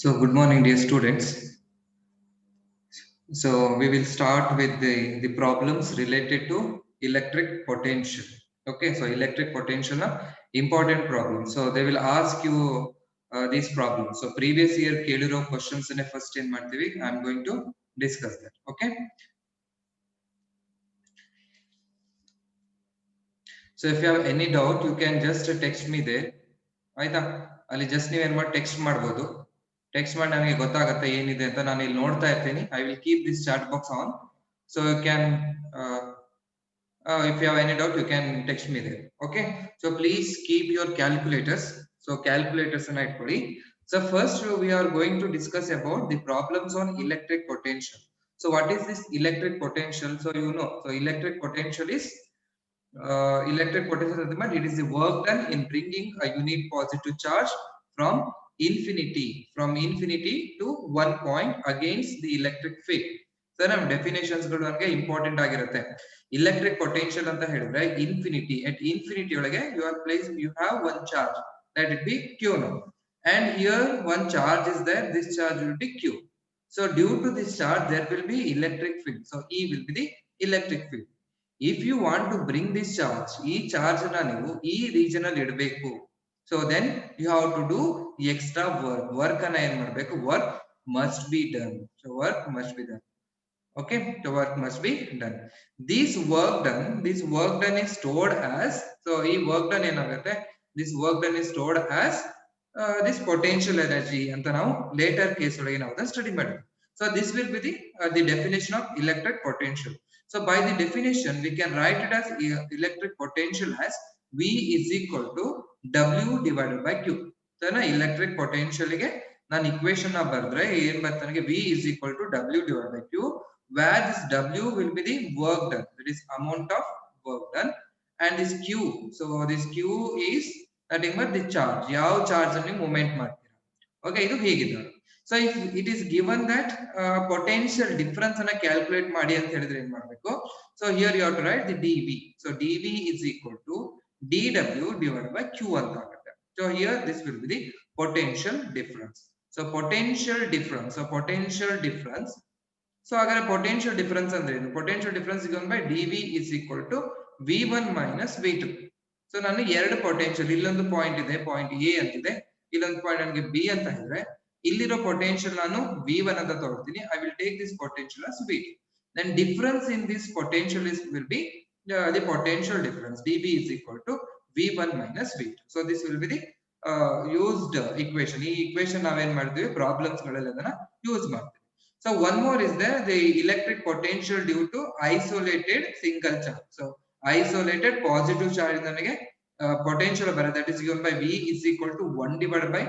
So, good morning, dear students. So, we will start with the problems related to electric potential. Okay, so electric potential, important problem. So, they will ask you these problems. So, previous year, Keliro questions in a first in Martivi, I'm going to discuss that. Okay, so if you have any doubt, you can just text me there. ಆಯ್ತಾ ಅಲ್ಲಿ just ನೀವೇನ್ ಮಾಡಿ text ಮಾಡ್ಬೋದು text ಮಾಡಿ ನನಗೆ ಗೊತ್ತಾಗತ್ತೆ ಏನಿದೆ ಅಂತ ನಾನು ಇಲ್ಲಿ ನೋಡ್ತಾ ಇರ್ತೀನಿ I will keep this chat box on so you can if you have any doubt you can text me there okay so please keep your calculators so calculators and itkoli so first we are going to discuss about the problems on electric potential so what is this electric potential so you know so electric potential is electric potential it is the work done in bringing a unit positive charge from infinity to one point against the electric field so ನಮ್ಮ definitions ಗಳು ನನಗೆ important ಆಗಿರುತ್ತೆ electric potential ಅಂತ ಹೇಳಿದ್ರೆ infinity at infinity ಒಳಗೆ you are placed you have one charge that it be q now and here one charge is there this charge will be q so due to this charge there will be electric field so e will be the electric field if you want to bring this charge e charge na ನೀವು ಈ region ಅಲ್ಲಿ ಇಡಬೇಕು so then you have to do extra work ಅನ್ನ ಏನು ಮಾಡಬೇಕು work must be done so work must be done okay the work must be done this work done is stored as so ಈ work done ಏನಾಗುತ್ತೆ this work done is stored as this potential energy ಅಂತ ನಾವು later case ಒಳಗೆ ನಾವು study ಮಾಡಿದ್ವಿ so this will be the definition of electric potential so by the definition we can write it as electric potential as v is equal to w divided by q so na electric potential ಗೆ ನಾನು equation ನ ಬರೆದ್ರೆ ಏನು ಬರುತ್ತೆ ನನಗೆ v is equal to w divided by q where this w will be the work done that is amount of work done and this q so this q is nothing but the charge ಯಾವ charge ಅನ್ನು movement ಮಾಡ್ತೀರಾ okay ಇದು ಹೀಗಿದೆ so if it is given that potential difference ಅನ್ನ calculate ಮಾಡಿ ಅಂತ ಹೇಳಿದ್ರೆ ಏನು ಮಾಡಬೇಕು so here you have to write the dv so dv is equal to dw divided by q ಅಂತ ಆಗುತ್ತೆ so here this will be the potential difference so potential difference so agar potential difference andre ಏನು potential difference given by dv is equal to v1 minus v2 so ನಾನು ಎರಡು potential ಇಲ್ಲೊಂದು point ಇದೆ point a ಅಂತಿದೆ ಇಲ್ಲೊಂದು point ನನಗೆ b ಅಂತ ಹೇಳಿದ್ರೆ ಇಲ್ಲಿರೋ potential ನಾನು v1 ಅಂತ ತಗೊಳ್ತೀನಿ I will take this potential as v2 then difference in this potential is will be the potential difference dv is equal to v1 minus v2 so this will be the used equation ಈ equation ನಾವೇನ್ ಮಾಡ್ತೀವಿ problems ಗಳಲ್ಲಿ ಅದನ್ನ use ಮಾಡ್ತೀವಿ so one more is there the electric potential due to isolated single charge so isolated positive charge ನನಗೆ potential ಬರುತ್ತೆ that is given by v is equal to 1 divided by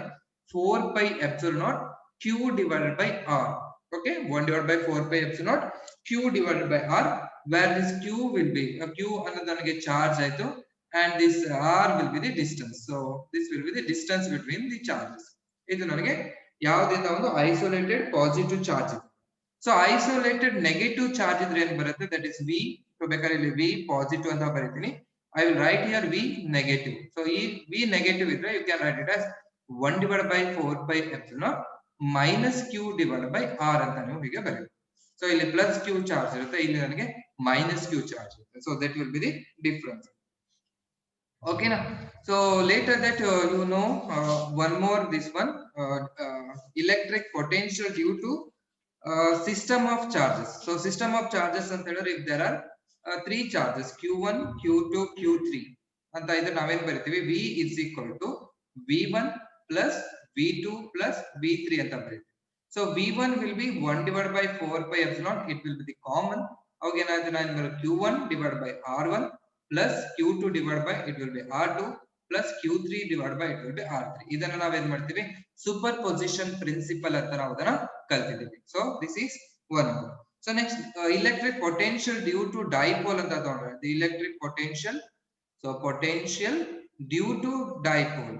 4 pi epsilon naught q divided by r okay 1 divided by 4 pi epsilon naught q divided by r where this q will be q ಅನ್ನೋದು ನನಗೆ charge ಆಯ್ತು and this r will be the distance so this will be the distance between the charges ಇದು ನನಗೆ ಯಾವುದಿಂದ ಒಂದು isolated positive charge ಇದೆ so isolated negative charge ಇದ್ರೆ ಏನು ಬರುತ್ತೆ ದಟ್ ಇಸ್ ವಿ ಸೊ ಬೇಕಾದ್ರೆ ಇಲ್ಲಿ ವಿ ಪಾಸಿಟಿವ್ ಅಂತ ಬರೀತೀನಿ I will write here V negative so ಈ ವಿ ನೆಗೆಟಿವ್ ಇದ್ರೆ you can write it as 1 divided by 4 pi epsilon minus q divided by r ಅಂತ ನೀವು ಹೀಗೆ ಬರೀಬೇಕು ಸೊ ಇಲ್ಲಿ ಪ್ಲಸ್ q ಚಾರ್ಜ್ ಇರುತ್ತೆ ಇಲ್ಲಿ ನನಗೆ ಮೈನಸ್ q ಚಾರ್ಜ್ ಇರುತ್ತೆ so that will be the difference okay now so later that you know one more this one electric potential due to system of charges so system of charges ಅಂತ ಹೇಳಿದ್ರೆ if there are three charges q1 q2 q3 ಅಂತ ಇದ್ರೆ ನಾವೇನ್ ಬರೀತೀವಿ v is equal to v1 plus v2 plus v3 ಅಂತ ಬರೀತೀವಿ so v1 will be 1 divided by 4 pi epsilon it will be the common ಅವಾಗ ಏನಾಗುತ್ತೆ ನಾನು ಬರೋ q1 divided by r1 plus q2 divided by it will be r2 plus q3 divided by it will be r3 ಇದನ್ನ ನಾವು ಏನು ಮಾಡ್ತೀವಿ super position principal ಅಂತ ನಾವು ಅದನ್ನ ಕಲ್ತಿದ್ದೀವಿ so this is one more so next electric potential due to dipole ಅಂತ ತಗೊಂಡ್ರೆ the electric potential so potential due to dipole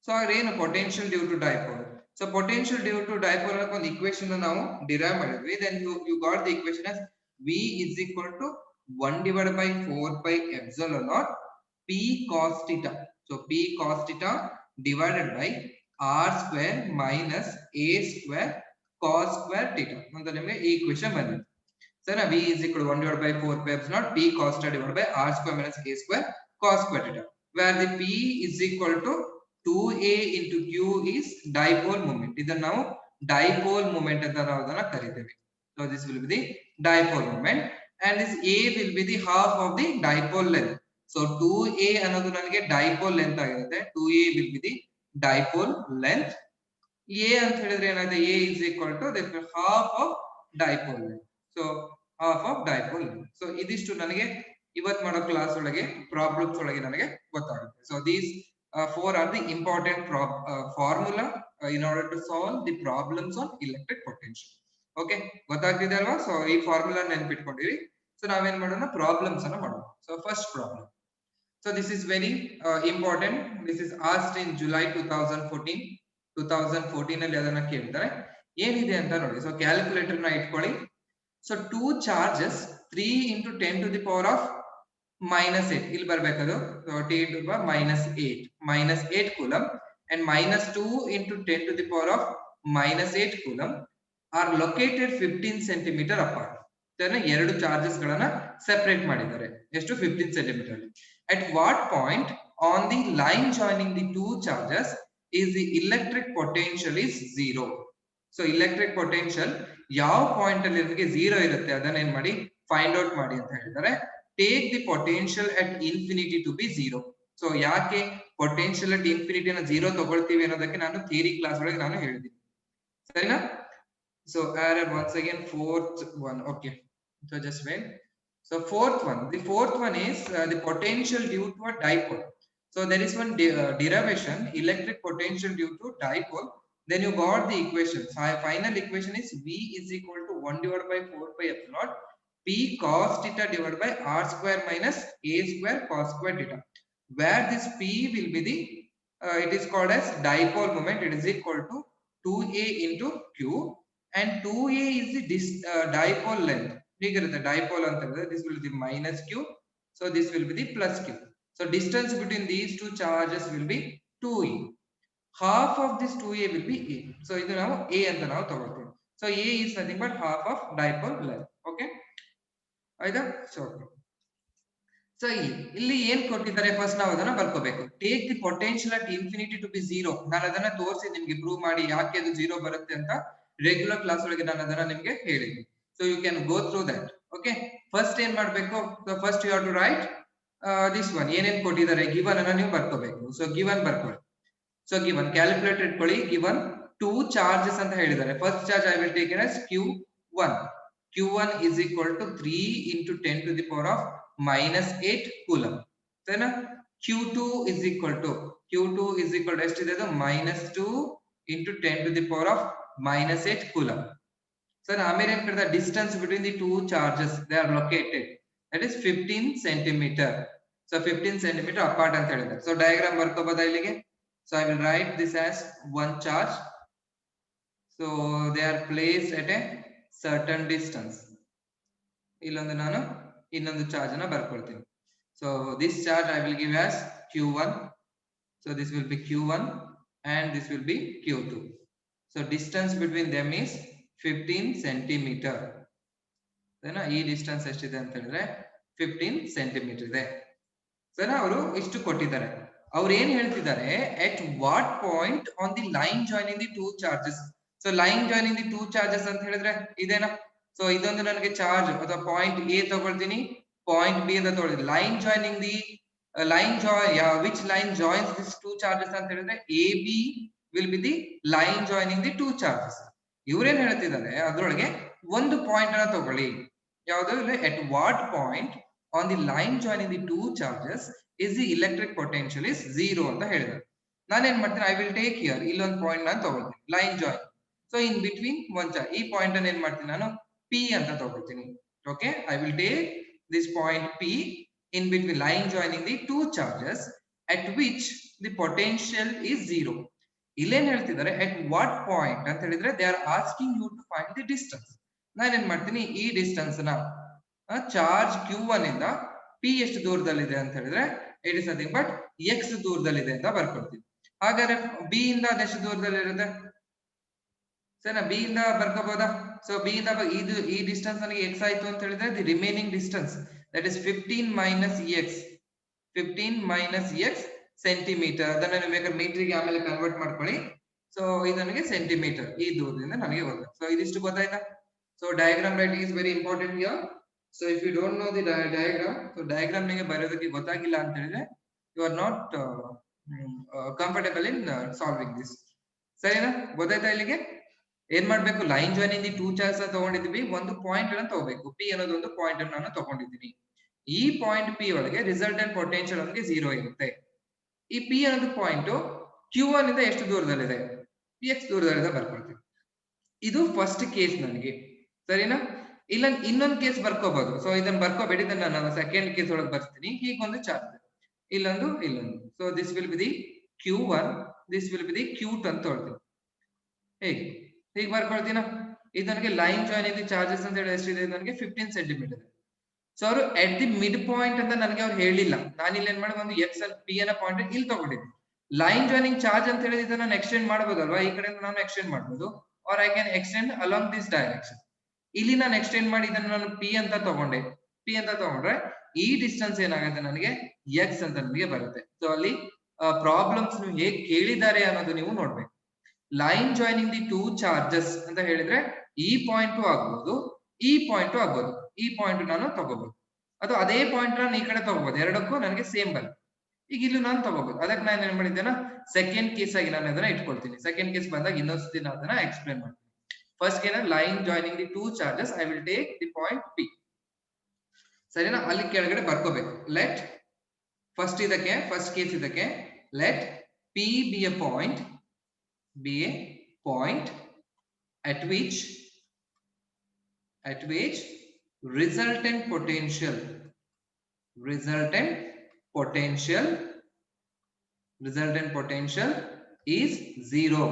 so ಏನು potential due to dipole so potential due to dipole ಅನ್ನೋ ಒಂದು equation ನಾವು derive ಮಾಡಿದ್ವಿ then you got the equation as v is equal to 1 divided by 4 pi epsilon naught p cos theta so p cos theta divided by r square minus a square cos square theta ಅಂತ ನಿಮಗೆ ಈ equation ಬಂದಿದೆ. ಸರಿನಾ? v is equal to 1 divided by 4 pi epsilon p cos theta divided by r square minus a square cos square theta, where the p is equal to 2a into q is dipole moment. ಇದನ್ನ ನಾವು dipole moment ಅಂತ ನಾವು ಅದನ್ನ ಕರೀತೇವೆ. So this will be the dipole moment and this a will be the half of the dipole length. So 2a ಅನ್ನೋದು ನನಗೆ dipole length ಆಗಿರುತ್ತೆ. 2a will be the dipole length. a ಅಂತ ಹೇಳಿದ್ರೆ ಏನಾಗುತ್ತೆ, a is equal to the half of dipole length. So half of dipole length. So ಇದಿಷ್ಟು ನನಗೆ ಇವತ್ತು ಮಾಡೋ ಕ್ಲಾಸ್ ಒಳಗೆ ಪ್ರಾಬ್ಲಮ್ಸ್ ಒಳಗೆ ನನಗೆ ಗೊತ್ತಾಗುತ್ತೆ. So these four are the important formula in order to solve the problems on electric potential. Okay, ಗೊತ್ತಾಗ್ತಿದೆ ಅಲ್ವಾ? ಸೊ ಈ ಫಾರ್ಮುಲಾ ನೆನಪಿಟ್ಕೊಂಡಿರಿ. ಸೊ ನಾವೇನ್ ಮಾಡೋಣ, ಪ್ರಾಬ್ಲಮ್ಸ್ ಅನ್ನ ಮಾಡೋಣ. So first problem. So this is very important. This is asked in July 2014. 2014 ಅಲ್ಲಿ ಅದನ್ನ ಕೇಳಿದ್ದಾರೆ. ಏನಿದೆ ಅಂತ ನೋಡಿ. ಸೊ ಕ್ಯಾಲ್ಕುಲೇಟರ್ ನ ಇಟ್ಕೊಳ್ಳಿ. So 2 charges 3 into 10 to the power of minus 8 ಇಲ್ಲಿ ಬರಬೇಕದು. So t to the power minus 8 coulomb and minus 2 into 10 to the power of minus 8 coulomb are located 15 centimeter apart. ಎರಡು ಚಾರ್ಜಸ್ ಗಳನ್ನ separate ಮಾಡಿದ್ದಾರೆ. ಎಷ್ಟು? 15 centimeter. At what point on the line joining the two charges is the electric potential is 0? So electric potential ಯಾವ point ಅಲ್ಲಿ ನಿಮಗೆ 0 ಇರುತ್ತೆ ಅದನ್ನ ಏನ್ ಮಾಡಿ ಫೈಂಡ್ ಔಟ್ ಮಾಡಿ ಅಂತ ಹೇಳಿದ್ದಾರೆ. Take the potential at infinity to be 0. So ಯಾಕೆ ಪೊಟೆನ್ಶಿಯಲ್ ಅಟ್ ಇನ್ಫಿನಿಟಿ ನ 0 ತಗೊಳ್ತೀವಿ ಅನ್ನೋದಕ್ಕೆ ನಾನು ಥಿಯರಿ ಕ್ಲಾಸ್ ಒಳಗೆ ನಾನು ಹೇಳಿದ್ದೀನಿ. ಸರಿನಾ? So add once again fourth one. Okay, so just wait. So fourth one, the fourth one is the potential due to a dipole. So there is one derivation, electric potential due to dipole. Then you got the equation. So final equation is v is equal to 1 divided by 4 pi epsilon p cos theta divided by r square minus a square cos square theta, where this p will be the it is called as dipole moment. It is equal to 2a into q and 2a is the dipole length. The dipole antara, this will be the minus q, so this will be the plus q. So distance between these two charges will be 2e. Half of this 2a will be a. So idu now a anta now tagolteve. So a is nothing but half of dipole length. Okay, aida? So ಇಲ್ಲಿ ಏನ್ ಕೊಟ್ಟಿದ್ದಾರೆ, first ನಾವು ಅದನ್ನ ಬರ್ಕೋಬೇಕು. Take the potential at infinity to be 0. ನಾನು ಅದನ್ನ ತೋರಿಸಿ ನಿಮ್ಗೆ ಪ್ರೂವ್ ಮಾಡಿ ಯಾಕೆ ಅದು 0 ಬರುತ್ತೆ ಅಂತ ರೆಗ್ಯುಲರ್ ಕ್ಲಾಸ್ ಒಳಗೆ ನಾನು ಅದನ್ನ ನಿಮ್ಗೆ ಹೇಳಿದ್ದೀನಿ. So you can go through that. Okay, first ಏನ್ ಮಾಡ್ಬೇಕು, so first you have to write this one. ಏನೇನ್ ಕೊಟ್ಟಿದ್ದಾರೆ given ಅನ್ನ ನೀವು ಬರ್ಕೋಬೇಕು. So given ಬರ್ಕೊಳ್ಳಿ. So given ಕ್ಯಾಲ್ಕುಲೇಟರ್ ಇಟ್ಕೊಳ್ಳಿ. given 2 charges ಅಂತ ಹೇಳಿದ್ದಾರೆ. First charge I will take it as q1. q1 is equal to 3 into 10 to the power of minus 8 coulomb. Then q2 is equal to ಎಷ್ಟಿದೆ ಅದು, minus 2 into 10 to the power of minus 8 coulomb. So ಆಮೇಲೆ ಏನ್ ಕೇಳಿದ, distance between the two charges they are located, that is 15 centimetre. So 15 centimetre apart ಅಂತ ಹೇಳಿದ್ದಾರೆ. So diagram ಬರ್ಕೋಬೋದಾ ಇಲ್ಲಿಗೆ? So I will write this as one charge. So they are placed at a certain distance. ಇಲ್ಲೊಂದು ನಾನು ಇನ್ನೊಂದು charge ಅನ್ನ ಬರ್ಕೊಳ್ತೀನಿ. So this charge I will give as q1. So this will be q1 and this will be q2. So distance between them is 15 centimeter. ಸರಿನಾ? ಈ distance ಎಷ್ಟಿದೆ ಅಂತ ಹೇಳಿದ್ರೆ 15 ಸೆಂಟಿಮೀಟರ್ ಇದೆ. ಸರಿನಾ? ಅವರು ಇಷ್ಟು ಕೊಟ್ಟಿದ್ದಾರೆ. ಅವ್ರು ಏನ್ ಹೇಳ್ತಿದ್ದಾರೆ, at what point on the line joining the two charges. So line joining the two charges ಅಂತ ಹೇಳಿದ್ರೆ ಇದೇನಾ? ಸೊ ಇದೊಂದು ನನಗೆ ಚಾರ್ಜ್ ಅಥವಾ ಪಾಯಿಂಟ್ ಎ ತಗೊಳ್ತೀನಿ, ಪಾಯಿಂಟ್ ಬಿ ಅಂತ ತಗೊಳ್ತೀನಿ. Line joining the which line joins these two charges ಅಂತ ಹೇಳಿದ್ರೆ AB will be the line joining the two charges. ಇವ್ರೇನ್ ಹೇಳ್ತಿದ್ದಾರೆ, ಅದ್ರೊಳಗೆ ಒಂದು ಪಾಯಿಂಟ್ ಅನ್ನ ತಗೊಳ್ಳಿ. ಯಾವುದು? at what point on the line joining the two charges is the electric potential is 0 ಅಂತ ಹೇಳಿದ್ದಾರೆ. ನಾನೇನ್ ಮಾಡ್ತೀನಿ, ಐ ವಿಲ್ ಟೇಕ್ ಹಿಯರ್, ಇಲ್ಲೊಂದು ಪಾಯಿಂಟ್ ನಾನು ತಗೊಳ್ತೀನಿ, line join. So in between one charge, ಈ ಪಾಯಿಂಟ್ ಅನ್ನ ಏನ್ ಮಾಡ್ತೀನಿ ನಾನು P ಅಂತ ತಗೊಳ್ತೀನಿ. Okay, I will take this point P in between line joining the two charges at which the potential is 0. ಇಲ್ಲೇನ್ ಹೇಳ್ತಿದ್ದಾರೆ, at what point ಅಂತ ಹೇಳಿದ್ರೆ they are asking you to find the distance. ನಾನು ಏನ್ ಮಾಡ್ತೀನಿ, ಈ ಡಿಸ್ಟೆನ್ಸ್ ನ charge q1 ಇಂದ P ಎಷ್ಟು ದೂರದಲ್ಲಿದೆ ಅಂತ ಹೇಳಿದ್ರೆ it is nothing but x ದೂರದಲ್ಲಿದೆ ಅಂತ ಬರ್ಕೊಳ್ತೀನಿ. ಹಾಗಾದ್ರೆ ಬಿ ಇಂದ ಅದೆಷ್ಟು ದೂರದಲ್ಲಿ ಇರುತ್ತೆ ಸರಿನಾ? ಬಿ ಇಂದ ಬರ್ಕೋಬಹುದಾ? ಸೊ ಬಿ ಇಂದ ಇದು ಈ ಡಿಸ್ಟೆನ್ಸ್ ನನಗೆ ಎಕ್ಸ್ ಆಯ್ತು ಅಂತ ಹೇಳಿದ್ರೆ the remaining distance that is 15 minus X 15 minus X centimetre. ಅದನ್ನ ನೀವು ಬೇಕಾದ್ರೆ ಮೀಟರ್ಗೆ ಆಮೇಲೆ ಕನ್ವರ್ಟ್ ಮಾಡ್ಕೊಳ್ಳಿ. ಸೊ ಇದು ನನಗೆ ಸೆಂಟಿಮೀಟರ್ ಈ ದೂರದಿಂದ ನನಗೆ ಗೊತ್ತು. ಸೊ ಇದಿಷ್ಟು ಗೊತ್ತಾಯ್ತಾ? So diagram writing is very important here. So if you don't know the diagram, so diagram ನಿಮಗೆ ಬರೆಯೋದಕ್ಕೆ ಗೊತ್ತಾಗಿಲ್ಲ ಅಂತ ಹೇಳಿದ್ರೆ you are not comfortable in solving this. ಸರಿನಾ? ಗೊತ್ತಾಯ್ತಾ? ಇಲ್ಲಿಗೆ ಏನ್ ಮಾಡ್ಬೇಕು? Line join the two charge ತಗೊಂಡಿದ್ವಿ. ಒಂದು ಪಾಯಿಂಟ್ ಅನ್ನು ತಗೋಬೇಕು. ಪಿ ಅನ್ನೋದು ಒಂದು ಪಾಯಿಂಟ್ ಅನ್ನು ನಾನು ತಗೊಂಡಿದ್ದೀನಿ. ಈ ಪಾಯಿಂಟ್ ಪಿ ಒಳಗೆ ರಿಸಲ್ಟೆಂಟ್ ಪೊಟೆನ್ಶಿಯಲ್ ನಮಗೆ 0 ಇರುತ್ತೆ. ಈ ಪಿ ಅನ್ನೋದು ಪಾಯಿಂಟ್ Q1 ಇಂದ ಎಷ್ಟು ದೂರದಲ್ಲಿದೆ? px ದೂರದಲ್ಲಿದೆ ಬರ್ಕೊಳ್ತೀವಿ. ಇದು ಫಸ್ಟ್ ಕೇಸ್ ನನಗೆ, ಸರಿನಾ? ಇಲ್ಲ ಇನ್ನೊಂದು ಕೇಸ್ ಬರ್ಕೋಬಹುದು. ಸೊ ಇದನ್ನ ಬರ್ಕೋಬೇಡಿ, ಇದನ್ನ ನಾನು ಸೆಕೆಂಡ್ ಕೇಸ್ ಒಳಗೆ ಬರ್ತೀನಿ. ಹೀಗೊಂದು ಚಾರ್ಜ್ ಇಲ್ಲೊಂದು. So this will be the Q1, this will be the Q2 ಅಂತ ಹೇಳ್ತೀವಿ. ಹೀಗೆ ಬರ್ಕೊಳ್ತೀನ. ಇದು ನನಗೆ ಲೈನ್ ಜಾಯಿನ್ ಇದೆ ಚಾರ್ಜಸ್ ಅಂತ ಹೇಳಿ ಎಷ್ಟಿದೆ? ನನಗೆ 15 ಸೆಂಟಿಮೀಟರ್. ಸೊ ಅವರು ಎಟ್ ದಿ ಮಿಡ್ ಪಾಯಿಂಟ್ ಅಂತ ನನಗೆ ಅವ್ರು ಹೇಳಿಲ್ಲ. ನಾನು ಇಲ್ಲಿ ಏನ್ ಮಾಡಿದೆ, ಒಂದು ಎಕ್ಸ್ ಪಿ ಅನ್ನ ಪಾಯಿಂಟ್ ಇಲ್ಲಿ ತಗೊಂಡಿದ್ದೆ. ಲೈನ್ ಜಾಯಿನಿಂಗ್ ಚಾರ್ಜ್ ಅಂತ ಹೇಳಿದ್ರೆ ಇದನ್ನ ನಾನು ಎಕ್ಸ್ಟೆಂಡ್ ಮಾಡಬಹುದಲ್ವಾ? ಈ ಕಡೆಯಿಂದ ನಾನು ಎಕ್ಸ್ಟೆಂಡ್ ಮಾಡಬಹುದು, or I can extend along this direction. ಇಲ್ಲಿ ನಾನು ಎಕ್ಸ್ಟೆಂಡ್ ಮಾಡಿ ಇದನ್ನ ನಾನು ಪಿ ಅಂತ ತಗೊಂಡೆ. ಪಿ ಅಂತ ತಗೊಂಡ್ರೆ ಈ ಡಿಸ್ಟೆನ್ಸ್ ಏನಾಗುತ್ತೆ ನನಗೆ ಎಕ್ಸ್ ಅಂತ ನನಗೆ ಬರುತ್ತೆ. ಸೊ ಅಲ್ಲಿ ಪ್ರಾಬ್ಲಮ್ಸ್ ಹೇಗೆ ಕೇಳಿದ್ದಾರೆ ಅನ್ನೋದು ನೀವು ನೋಡ್ಬೇಕು. Line joining the two charges ಅಂತ ಹೇಳಿದ್ರೆ ಈ ಪಾಯಿಂಟ್ ಆಗ್ಬಹುದು, ಈ ಪಾಯಿಂಟ್ ಆಗ್ಬಹುದು. ಈ ಪಾಯಿಂಟ್ ನಾನು ತಗೋಬಹುದು, ಅದು ಅದೇ ಪಾಯಿಂಟ್ ನಾನು ಈ ಕಡೆ ತಗೋಬಹುದು. ಎರಡಕ್ಕೂ ನನಗೆ ಸೇಮ್ ಬರುತ್ತೆ. ಈಗ ಇಲ್ಲೂ ನಾನು ತಗೋಬಹುದು. ಅದಕ್ಕೆ ನಾನು ಏನ್ ಮಾಡಿದ್ದೇನ, ಸೆಕೆಂಡ್ ಕೇಸ್ ಆಗಿ ನಾನು ಅದನ್ನ ಇಟ್ಕೊಳ್ತೀನಿ. ಸೆಕೆಂಡ್ ಕೇಸ್ ಬಂದಾಗ ಇನ್ನೊಂದ್ಸತಿ ನಾನು ಅದನ್ನ ಎಕ್ಸ್ಪ್ಲೇನ್ ಮಾಡ್ತೀನಿ. ಫಸ್ಟ್ ಏನ line joining the two charges, I will take the point P. ಸರಿನಾ? ಅಲ್ಲಿ ಕೆಳಗಡೆ ಬರ್ಕೋಬೇಕು. ಲೆಟ್ ಫಸ್ಟ್ ಇದಕ್ಕೆ, ಫಸ್ಟ್ ಕೇಸ್ ಇದಕ್ಕೆ let P B A point, be a point at which resultant potential is 0.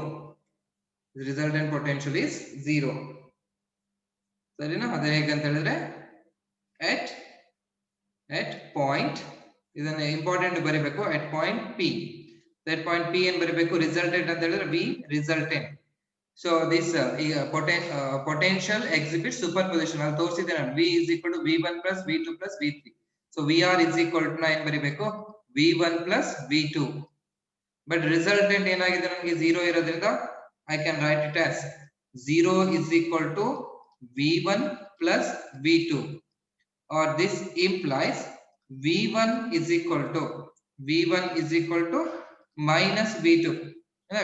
Resultant potential is 0. ಸರಿನಾ? ಅದೇ ಹೇಗಂತ ಹೇಳಿದ್ರೆ at point, ಇದನ್ನ important ಬರೀಬೇಕು. at point P, that point P ಏನ್ ಬರೀಬೇಕು? ರಿಸಲ್ಟೆಂಟ್ ಅಂತ ಹೇಳಿದ್ರೆ V resultant. So this potential exhibit super position ಅಲ್ಲಿ ತೋರಿಸಿದೆ ನಾನು. V is equal to V1 plus V2 plus V3. So VR is equal to ಏನ್ ಬರೀಬೇಕು? V1 plus V2. But resultant ಏನಾಗಿದೆ ನನಗೆ 0 ಇರೋದ್ರಿಂದ I can write it as 0 is equal to V1 plus V2, or this implies V1 is equal to minus V2.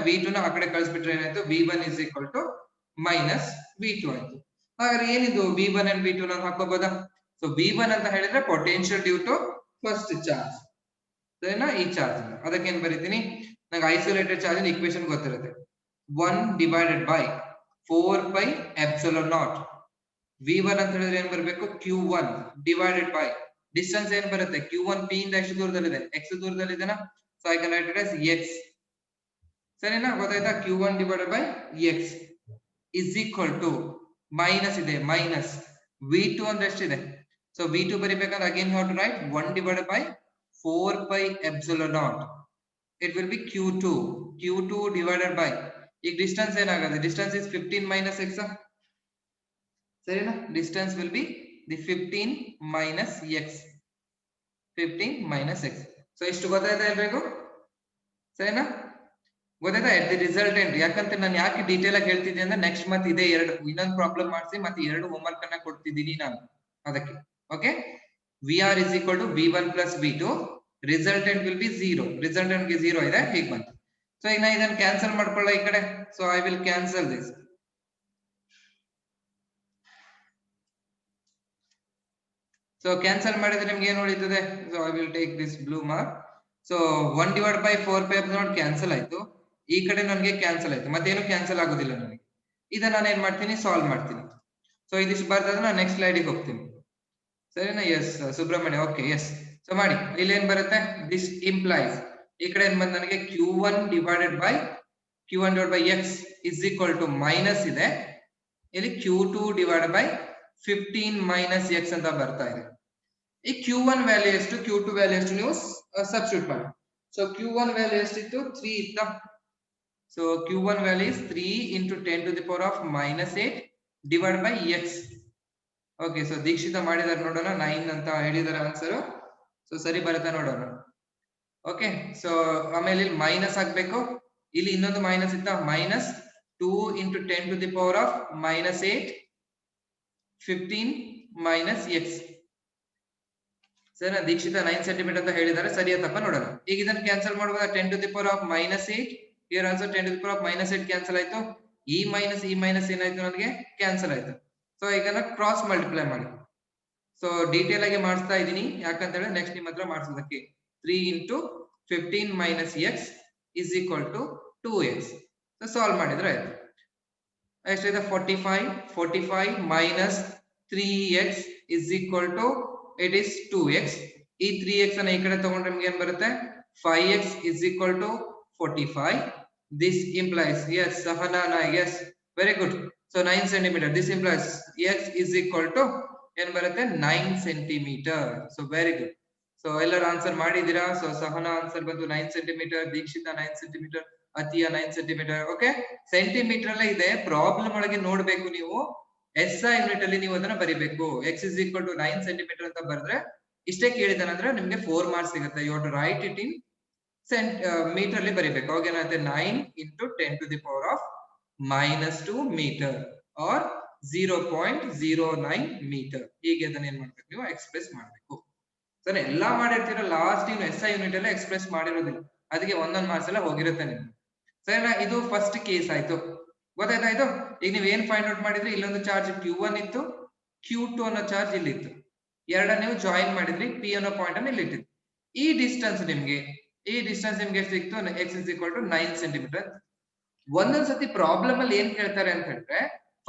V2 ನ ಆ ಕಡೆ ಕಳಿಸ್ಬಿಟ್ರೆ ಏನಾಯ್ತು? V1 is equal to minus V2 ಆಯ್ತು. ಹಾಗಾದ್ರೆ ಏನಿದು V1 and V2 ನಾನು ಹಾಕೋಬಹುದಾ? ಸೊ V1 ಅಂತ ಹೇಳಿದ್ರೆ potential due to first charge, ಸರಿನಾ? ಈ ಚಾರ್ಜ್ ಅದಕ್ಕೆ ಏನ್ ಬರೀತೀನಿ? ನಂಗೆ ಐಸೋಲೇಟೆಡ್ ಚಾರ್ಜ್ ಇಕ್ವೇಶನ್ ಗೊತ್ತಿರುತ್ತೆ. 1 divided by 4 pi epsilon naught. V1 ಅಂತ ಹೇಳಿದ್ರೆ ಏನ್ ಬರಬೇಕು? Q1 divided by ಡಿಸ್ಟೆನ್ಸ್ ಏನ್ ಬರುತ್ತೆ? Q1 P ಇಂದ ಎಷ್ಟು ದೂರದಲ್ಲಿದೆ? x ದೂರದಲ್ಲಿದೆನಾ? So I can write it as x. ಸರಿನಾ? ಗೊತ್ತಾಯ್ತಾ? Q1 divided by x is equal to minus ಇದೆ, ಮೈನಸ್ V2 ಅಂದ್ರೆ ಎಷ್ಟಿದೆ? ಸೊ V2 ಬರಿಬೇಕಂದ್ರೆ again how to write? 1 divided by 4 pi epsilon naught. It will be Q2 divided by, ಈಗ distance ಏನಾಗುತ್ತೆ? Distance is 15 minus x. ಸರಿನಾ? Distance will be the 15 minus x. 15 minus x. So ಇಷ್ಟು ಗೊತ್ತಾಯ್ತಾ ಎಲ್ರಿಗೂ? ಸರಿನಾ? ಗೊತ್ತಾಯ್ತಾ? At the resultant. ಯಾಕಂತ ನಾನು ಯಾಕೆ ಡೀಟೇಲ್ ಆಗಿ ಹೇಳ್ತಿದ್ದೀನಿ ಅಂದ್ರೆ ನೆಕ್ಸ್ಟ್ ಮತ್ತೆ ಇದೇ ಇನ್ನೊಂದು ಪ್ರಾಬ್ಲಮ್ ಮಾಡಿಸಿ ಮತ್ತೆ 2 ಹೋಮ್ವರ್ಕ್ ಅನ್ನ ಕೊಡ್ತಿದ್ದೀನಿ ನಾನು ಅದಕ್ಕೆ. Okay, VR is equal to V1 plus V2. Resultant will be 0. Resultant ಗೆ 0 ಇದೆ, ಹೀಗೆ ಬಂತು. ಸೊ ಈಗ ನಾನು ಇದನ್ನ ಕ್ಯಾನ್ಸಲ್ ಮಾಡ್ಕೊಳ್ಳ ಈ ಕಡೆ. So I will cancel this. So cancel ಮಾಡಿದ್ರೆ ನಿಮ್ಗೆ ಏನು ಉಳಿತದೆ? So I will take this blue mark. So 1 divided by 4 pi epsilon cancel ಆಯ್ತು. ಈ ಕಡೆ ನನಗೆ ಕ್ಯಾನ್ಸಲ್ ಆಯ್ತು, ಮತ್ತೇನು ಕ್ಯಾನ್ಸಲ್ ಆಗೋದಿಲ್ಲ ನನಗೆ. ಇದನ್ನ ನಾನು ಏನ್ ಮಾಡ್ತೀನಿ? ಸಾಲ್ವ್ ಮಾಡ್ತೀನಿ. ಸೊ ಇದಿಷ್ಟು ಬರ್ದಾದ್ರೆ ನಾನು ನೆಕ್ಸ್ಟ್ ಸ್ಲೈಡಿಗೆ ಹೋಗ್ತೀನಿ. ಸರಿನಾ? S Subrahmanya, okay, yes. So ಮಾಡಿ, ಇಲ್ಲಿ ಏನ್ ಬರುತ್ತೆ? ದಿಸ್ ಇಂಪ್ಲೈಸ್, ಈ ಕಡೆ ಏನ್ ಬಂದ ನನಗೆ Q1 divided by x is equal to minus ಇದೆ. ಇಲ್ಲಿ Q2 divided by 15 minus x ಅಂತ ಬರ್ತಾ ಇದೆ. ಈ Q1 ವ್ಯಾಲ್ಯೂ ಎಷ್ಟು, Q2 ವ್ಯಾಲ್ಯೂ ಎಷ್ಟು ನೀವು ಸಬ್ಸ್ಟಿಟ್ಯೂಟ್ ಮಾಡಿ. ಸೊ q1 ವ್ಯಾಲ್ಯೂ ಎಷ್ಟಿತ್ತು 3 ಇತ್ತ. So q1 value is 3 into 10 to the power of -8 divided by x. Okay, so Dikshita ಮಾಡಿದಾರೆ ನೋಡೋಣ. 9 ಅಂತ ಹೇಳಿದಾರೆ ಆನ್ಸರ್. ಸೊ ಸರಿ ಬರುತ್ತೆ ನೋಡೋಣ. ಓಕೆ, ಸೊ ಆಮೇಲೆ ಇಲ್ಲಿ ಮೈನಸ್ ಆಗ್ಬೇಕು. ಇಲ್ಲಿ ಇನ್ನೊಂದು ಮೈನಸ್ ಇತ್ತ, -2 into 10 to the power of -8 15 minus x. ಸರಿ, ದೀಕ್ಷಿತ 9 ಸೆಂಟಿಮೀಟರ್ ಅಂತ ಹೇಳಿದ್ದಾರೆ. ಸರಿಯಾ ತಪ್ಪ ನೋಡೋಣ. ಈಗ ಇದನ್ನ ಕ್ಯಾನ್ಸಲ್ ಮಾಡುವಾಗ 10 to the power of -8 here also 10 to the power of -8 cancel ಆಯ್ತು. ಈ ಮೈನಸ್ ಏನಾಯ್ತು, ನನಗೆ ಕ್ಯಾನ್ಸಲ್ ಆಯ್ತು. ಸೊ ಈಗ ಕ್ರಾಸ್ ಮಲ್ಟಿಪ್ಲೈ ಮಾಡಿ. ಸೊ ಡೀಟೇಲ್ ಆಗಿ ಮಾಡಿಸ್ತಾ ಇದೀನಿ, ಯಾಕಂತ ಹೇಳಿ ನೆಕ್ಸ್ಟ್ ನಿಮ್ಮ ಹತ್ರ ಮಾಡಿಸೋದಕ್ಕೆ. 3 into 15 minus x is equal to 2x. So solve ಮಾಡಿದ್ರೆ ಆಯ್ತು. ಎಷ್ಟಿದೆ 45 minus 3x is equal to it is 2x. ಈ 3x ಅನ್ನ ಈ ಕಡೆ ತಗೊಂಡ್ರೆ ನಿಮಗೆ ಏನ್ ಬರುತ್ತೆ, 5x is equal to 45. This implies, yes Sahana, yes, very good. So 9 centimeter. This implies x is equal to ಏನ್ ಬರುತ್ತೆ 9 centimeter. So very good. So ಎಲ್ಲರೂ ಆನ್ಸರ್ ಮಾಡಿದೀರಾ. ಸೊ ಸಹನಾ ಆನ್ಸರ್ ಬಂದು 9 centimetre, Dikshita 9 centimetre, Atiya 9 centimetre. Okay, centimetre ಅಲ್ಲೇ ಇದೆ. Problem ಒಳಗೆ ನೋಡ್ಬೇಕು ನೀವು, SI ಯೂನಿಟ್ ಅಲ್ಲಿ ನೀವು ಅದನ್ನ ಬರಿಬೇಕು. x is equal to 9 centimetre ಅಂತ ಬರೆದ್ರೆ ಇಷ್ಟೇ ಕೇಳಿದಾನಂದ್ರೆ ನಿಮ್ಗೆ 4 ಮಾರ್ಕ್ಸ್ ಸಿಗುತ್ತೆ. You have to write it in metre ಅಲ್ಲಿ ಬರಿಬೇಕು. ಅವಾಗ ಏನಾಗುತ್ತೆ 9 into 10 to the power of -2 metre or 0.09 metre. ಹೀಗೆ ಅದನ್ನ ಏನ್ ಮಾಡ್ಬೇಕು, ನೀವು ಎಕ್ಸ್ಪ್ರೆಸ್ ಮಾಡ್ಬೇಕು. ಸರಿ, ಎಲ್ಲಾ ಮಾಡಿರ್ತೀರ, ಲಾಸ್ಟ್ ನೀವು SI ಯೂನಿಟ್ ಎಲ್ಲ ಎಕ್ಸ್ಪ್ರೆಸ್ ಮಾಡಿರೋದಿಲ್ಲ, ಅದಕ್ಕೆ ಒಂದೊಂದು ಮಾರ್ಕ್ಸ್ ಎಲ್ಲ ಹೋಗಿರುತ್ತೆ ನಿಮ್ಗೆ. ಸರಿನಾ, ಇದು ಫಸ್ಟ್ ಕೇಸ್ ಆಯ್ತು. ಗೊತ್ತಾಯ್ತಾ ಇದು? ಈಗ ನೀವ್ ಏನ್ ಫೈಂಡ್ ಔಟ್ ಮಾಡಿದ್ರಿ, ಇಲ್ಲೊಂದು ಚಾರ್ಜ್ q1 ಇತ್ತು, q2 ಅನ್ನೋ ಚಾರ್ಜ್ ಇಲ್ಲಿ ಇತ್ತು. ಎರಡನ್ನ ನೀವು ಜಾಯಿನ್ ಮಾಡಿದ್ರಿ, p ಅನ್ನೋ ಪಾಯಿಂಟ್ ಅನ್ನು ಇಲ್ಲಿ ಇಟ್ಟಿದ್ರಿ. ಈ ಡಿಸ್ಟೆನ್ಸ್ ನಿಮ್ಗೆ ಎಷ್ಟು ಸಿಕ್ತು, x is equal to 9 centimetre. ಒಂದೊಂದ್ಸತಿ ಪ್ರಾಬ್ಲಮ್ ಅಲ್ಲಿ ಏನ್ ಕೇಳ್ತಾರೆ ಅಂತ ಹೇಳಿದ್ರೆ,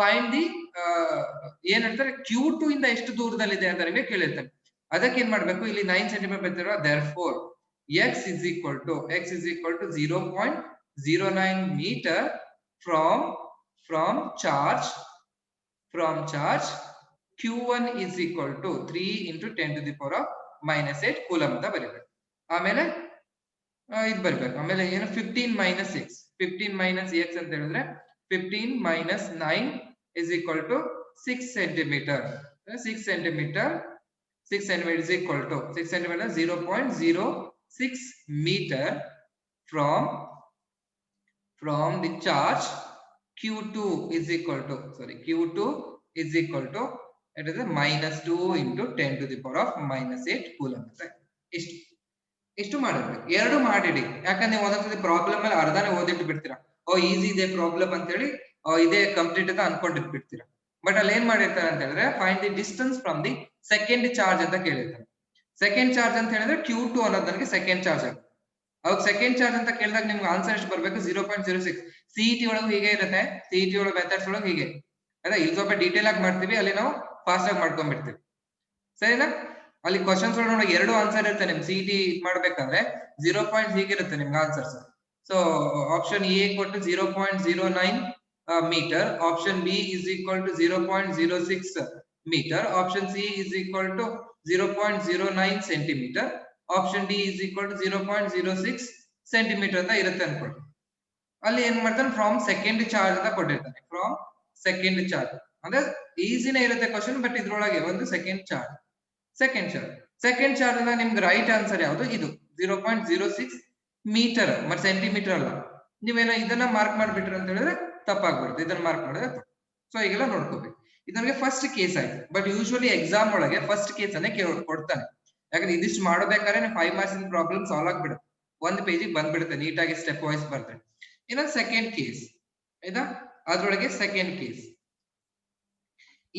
ಫೈಂಡ್ ದಿ ಏನ್ ಹೇಳ್ತಾರೆ q2 ಇಂದ ಎಷ್ಟು ದೂರದಲ್ಲಿದೆ ಅಂತ ನಿಮಗೆ ಕೇಳಿರ್ತಾರೆ. ಅದಕ್ಕೆ ಏನ್ ಮಾಡ್ಬೇಕು, ಇಲ್ಲಿ 9 ಸೆಂಟಿಮೀಟರ್ ಬರ್ತಿರೋ, therefore x is equal to 0.09 meter from charge q1 is equal to 3 into 10 to the power of -8 ಕೂಲಂ ಅಂತ ಬರೀಬೇಕು. ಆಮೇಲೆ ಇದು ಬರಬೇಕು. ಆಮೇಲೆ ಏನು 15 minus x ಅಂತ ಹೇಳಿದ್ರೆ 15 minus 9 is equal to 6 centimeter. 6 centimeter is equal to 6 centimeter 0.06 meter from the charge q2 is equal to it is a -2 into 10 to the power of -8 ಕೂಲಂ. ಇಷ್ಟು ಮಾಡಿರ್ಬೇಕು. ಎರಡು ಮಾಡಿಡಿ, ಯಾಕಂದ್ರೆ ಒಂದೊಂದ್ಸತಿ ಪ್ರಾಬ್ಲಮ್ ಅಲ್ಲಿ ಅರ್ಧನೇ ಓದಿಟ್ಟು ಬಿಡ್ತೀರಾ. ಈಸಿ ಇದೆ ಪ್ರಾಬ್ಲಮ್ ಅಂತ ಹೇಳಿ ಇದೇ ಕಂಪ್ಲೀಟ್ ಅಂತ ಅನ್ಕೊಂಡಿಟ್ಬಿಡ್ತೀರಾ. ಬಟ್ ಅಲ್ಲಿ ಏನ್ ಮಾಡಿರ್ತಾರೆ ಅಂತ ಹೇಳಿದ್ರೆ, find the distance from the second charge ಅಂತ ಕೇಳಿರ್ತಾರೆ. ಸೆಕೆಂಡ್ ಚಾರ್ಜ್ ಅಂತ ಹೇಳಿದ್ರೆ q2 ಅನ್ನೋದು ನನಗೆ ಸೆಕೆಂಡ್ ಚಾರ್ಜ್ ಆಗುತ್ತೆ. ಅವಾಗ ಸೆಕೆಂಡ್ ಚಾರ್ಜ್ ಅಂತ ಕೇಳಿದಾಗ ನಿಮ್ಗೆ ಆನ್ಸರ್ ಎಷ್ಟು ಬರ್ಬೇಕು, 0.06. CET ಒಳಗೂ ಹೀಗೆ ಇರುತ್ತೆ, CET ಒಳಗೆ ಮೆಥಡ್ಸ್ ಒಳಗೆ ಹೀಗೆ. ಅದೇ ಇಲ್ಲಿ ಸ್ವಲ್ಪ ಡೀಟೇಲ್ ಆಗಿ ಮಾಡ್ತೀವಿ, ಅಲ್ಲಿ ನಾವು ಫಾಸ್ಟ್ ಆಗಿ ಮಾಡ್ಕೊಂಡ್ಬಿಡ್ತೀವಿ. ಸರಿನಾ, ಅಲ್ಲಿ ಕ್ವಶನ್ಸ್ ಒಳಗೆ ಎರಡು ಆನ್ಸರ್ ಇರುತ್ತೆ. ನಿಮ್ CET ಮಾಡ್ಬೇಕಾದ್ರೆ 0 ಪಾಯಿಂಟ್ ಹೀಗಿರುತ್ತೆ ನಿಮ್ಗೆ ಆನ್ಸರ್ಸ್. ಸೊ ಆಪ್ಷನ್ ಎ ಕೊಟ್ಟು 0.09 metre, option B is equal to 0.06 metre, option C is equal to 0.09 centimetre, option D is equal to 0.06 centimetre ಅಂತ ಇರುತ್ತೆ ಅನ್ಕೊಳ್ಳಿ. ಅಲ್ಲಿ ಏನ್ ಮಾಡ್ತಾನೆ, ಫ್ರಮ್ ಸೆಕೆಂಡ್ ಚಾರ್ಜ್ ಅಂತ ಕೊಟ್ಟಿರ್ತಾನೆ. ಫ್ರಮ್ ಸೆಕೆಂಡ್ ಚಾರ್ಜ್ ಅಂದ್ರೆ ಈಸಿನೇ ಇರುತ್ತೆ ಕ್ವಶನ್, ಬಟ್ ಇದ್ರೊಳಗೆ ಒಂದು ಸೆಕೆಂಡ್ ಚಾರ್ಜ್ ಅನ್ನ ನಿಮ್ಗೆ ರೈಟ್ ಆನ್ಸರ್ ಯಾವುದು, ಇದು 0.06 ಮೀಟರ್, ಮತ್ತೆ ಸೆಂಟಿಮೀಟರ್ ಅಲ್ಲ. ನೀವೇನೋ ಇದನ್ನ ಮಾರ್ಕ್ ಮಾಡ್ಬಿಟ್ರಿ ಅಂತ ಹೇಳಿದ್ರೆ ತಪ್ಪಾಗ್ಬಿಡುತ್ತೆ, ಇದನ್ನ ಮಾರ್ಕ್ ಮಾಡಿದ್ರೆ ತಪ್ಪು. ಸೊ ಈಗೆಲ್ಲ ನೋಡ್ಕೋಬೇಕು. ಇದನ್ಗೆ ಫಸ್ಟ್ ಕೇಸ್ ಆಯ್ತು. ಬಟ್ ಯೂಶುವಲಿ ಎಕ್ಸಾಮ್ ಒಳಗೆ ಫಸ್ಟ್ ಕೇಸ್ ಅನ್ನೇ ಕೊಡ್ತಾನೆ, ಯಾಕಂದ್ರೆ ಇದಿಷ್ಟು ಮಾಡಬೇಕಾದ್ರೆ 5 ಮಾರ್ಕ್ಸ್ ಪ್ರಾಬ್ಲಮ್ ಸಾಲ್ವ್ ಆಗ್ಬಿಡುತ್ತೆ, ಒಂದ್ ಪೇಜಿಗೆ ಬಂದ್ಬಿಡುತ್ತೆ, ನೀಟಾಗಿ ಸ್ಟೆಪ್ ವೈಸ್ ಬರ್ತದೆ. ಇನ್ನೊಂದು ಸೆಕೆಂಡ್ ಕೇಸ್ ಆಯ್ತಾ, ಅದ್ರೊಳಗೆ ಸೆಕೆಂಡ್ ಕೇಸ್.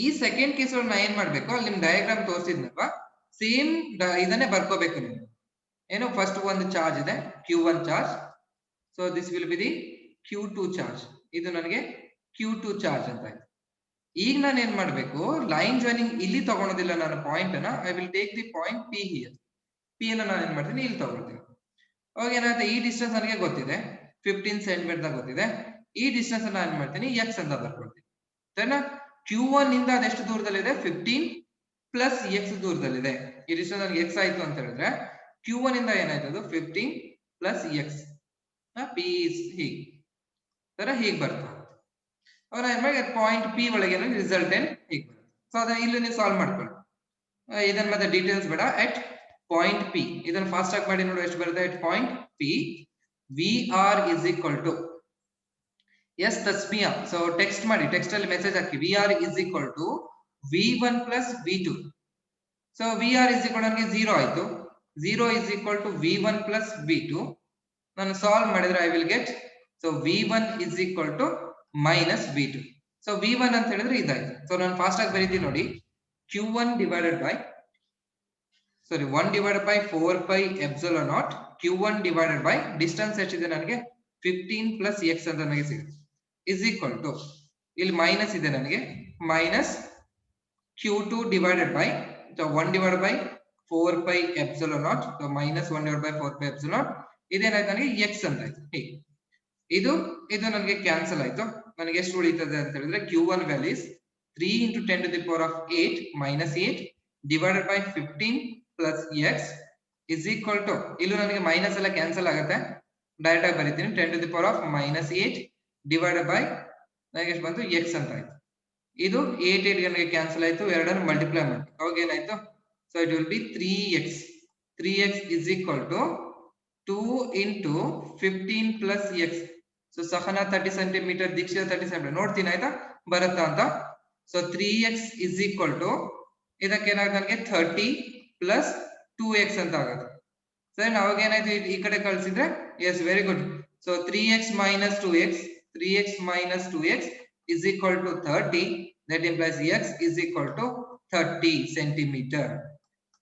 ಈ ಸೆಕೆಂಡ್ ಕೇಸ್ ಒಳಗೆ ನಾ ಏನ್ ಮಾಡ್ಬೇಕು, ಅಲ್ಲಿ ನಿಮ್ ಡಯಾಗ್ರಾಮ್ ತೋರಿಸಿದ್ನಲ್ವಾ, ಸೇಮ್ ಇದನ್ನೇ ಬರ್ಕೋಬೇಕು ನೀವು. ಏನು, ಫಸ್ಟ್ ಒಂದು ಚಾರ್ಜ್ ಇದೆ q1 charge, so this will be the q2 charge. ಇದು ನನಗೆ q2 ಚಾರ್ಜ್ ಅಂತ ಆಯ್ತು. ಈಗ ನಾನು ಏನ್ ಮಾಡ್ಬೇಕು, ಲೈನ್ ಜಾಯಿನಿಂಗ್ ಇಲ್ಲಿ ತಗೊಳೋದಿಲ್ಲ ನಾನು ಪಾಯಿಂಟ್ ಅನ್ನ, I will take the point P here. P ಅನ್ನ ನಾನು ಏನ್ ಮಾಡ್ತೀನಿ, ಇಲ್ಲಿ ತಗೊಳ್ತೀನಿ. ಅವಾಗ ಏನಾಗುತ್ತೆ, ಈ ಡಿಸ್ಟೆನ್ಸ್ ನನಗೆ ಗೊತ್ತಿದೆ 15 ಸೆಂಟಿಮೀಟರ್ ಗೊತ್ತಿದೆ. ಈ ಡಿಸ್ಟೆನ್ಸ್ ಅನ್ನ ಏನ್ ಮಾಡ್ತೀನಿ, x ಅಂತ ಬರ್ಕೊಳ್ತೀನಿ. ಸರಿನಾ, q1 ಇಂದ ಅದೆಷ್ಟು ದೂರದಲ್ಲಿದೆ, 15 ಪ್ಲಸ್ x ದೂರದಲ್ಲಿದೆ. ಈ ಡಿಸ್ಟೆನ್ಸ್ ನನಗೆ x ಆಯ್ತು ಅಂತ ಹೇಳಿದ್ರೆ q1 ಇಂದ ಏನಾಯ್ತು, ಅದು 15 ಪ್ಲಸ್ ಎಕ್ಸ್ ಪಿ ಇಸ್ ಹೀಗೆ ತರ ಹೀಗೆ ಬರ್ತಾ ಅವ್ರ ಪಾಯಿಂಟ್ ಪಿ ಒಳಗೆ ರಿಸಲ್ಟೆಂಟ್ ಹೀಗೆ ಬರುತ್ತೆ. ಸೊ ಅದನ್ನ ಇಲ್ಲಿ ನೀವು ಸಾಲ್ವ್ ಮಾಡ್ಕೊಳ್ಳಿ. ಇದನ್ನ ಮತ್ತೆ ಡೀಟೇಲ್ಸ್ ಬೇಡ. ಎಟ್ ಪಾಯಿಂಟ್ ಪಿ ಇದನ್ನ ಫಾಸ್ಟ್ ಆಗಿ ಮಾಡಿ ನೋಡು ಎಷ್ಟು ಬರುತ್ತೆ. At point P V R is equal to S Tasmiya. So text ಮಾಡಿ, ಟೆಕ್ಸ್ಟ್ ಅಲ್ಲಿ ಮೆಸೇಜ್ ಹಾಕಿ V R is equal to v1 plus v2. So V R is equal ನನಗೆ 0 ಆಯ್ತು. 0 is equal to v1 plus v2. ನಾನು solve ಮಾಡಿದ್ರೆ I will get so v1 is equal to minus v2. So v1 ಅಂತ ಹೇಳಿದ್ರೆ ಇದಾಯ್ತು. So ನಾನು fast ಆಗಿ ಬರೀತೀನಿ ನೋಡಿ. q1 divided by 1 divided by 4 pi epsilon naught q1 divided by distance ಎಷ್ಟಿದೆ ನನಗೆ 15 ಪ್ಲಸ್ x ಅಂತ ನನಗೆ ಸಿಗುತ್ತೆ ಇಸ್ ಈಕ್ವಲ್ ಟು ಇಲ್ಲಿ ಮೈನಸ್ ಇದೆ ನನಗೆ minus q2 divided by 1 divided by 4 pi epsilon naught minus 1 divided by 4 pi epsilon naught ಇದೇನಾಯ್ತು ನನಗೆ x ಅಂತ ಆಯ್ತು. ಹೀಗೆ ಇದು ನನಗೆ ಕ್ಯಾನ್ಸಲ್ ಆಯ್ತು. ನನಗೆ ಎಷ್ಟು ಉಳಿತದೆ ಅಂತ ಹೇಳಿದ್ರೆ q1 value is 3 into 10 to the power of 8 minus 8 divided by 15 plus x is equal to ಇಲ್ಲೂ ನನಗೆ ಮೈನಸ್ ಎಲ್ಲ ಕ್ಯಾನ್ಸಲ್ ಆಗುತ್ತೆ. ಡೈರೆಕ್ಟ್ ಆಗಿ ಬರೀತೀನಿ 10 to the power of minus 8 divided by ನನಗೆ ಎಷ್ಟು ಬಂತು x ಅಂತ ಆಯ್ತು. ಇದು 8 ನನಗೆ ಕ್ಯಾನ್ಸಲ್ ಆಯ್ತು. ಎರಡನ್ನು ಮಲ್ಟಿಪ್ಲೈ ಮಾಡಿ ಅವಾಗ ಏನಾಯ್ತು. So it will be 3x is equal to 2 into 15 plus x. So Sahana 30 centimetre, Dikshita 30 centimetre ನೋಡ್ತೀನಿ ಆಯ್ತಾ ಬರುತ್ತಾ ಅಂತ. So 3x is equal to ಇದಕ್ಕೆ ಏನಾಗುತ್ತೆ ನನಗೆ 30 ಪ್ಲಸ್ 2x ಅಂತ ಆಗುತ್ತೆ. ಸರಿ ಅವಾಗ ಏನಾಯ್ತು ಈ ಕಡೆ ಕಳಿಸಿದ್ರೆ yes very good. So 3x minus 2x is equal to 30. that implies x is equal to 30 centimetre.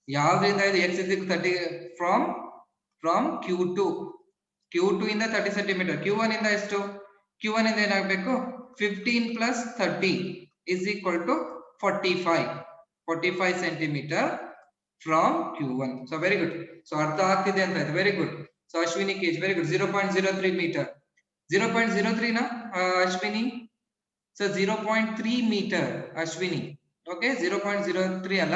ಯಾವ್ದ್ರಿಂದ ಇದು x is equal to 30 from q2 ಇಂದ 30 ಸೆಂಟಿಮೀಟರ್. q1 ಇಂದ ಎಷ್ಟು? q1 ಇಂದ ಏನಾಗಬೇಕು 15 plus 30 is equal to 45 centimetre from q1. so very good. so ಅರ್ಥ ಆಗ್ತಿದೆ ಅಂತ ಇದೆ. Very good. ಸೊ ಅಶ್ವಿನಿ ಕೇಜ್ ವೆರಿ ಗುಡ್. 0.03 ಮೀಟರ್. 0.03 ನಾ Ashwini? So 0.3 metre Ashwini. Okay 0.03 ಅಲ್ಲ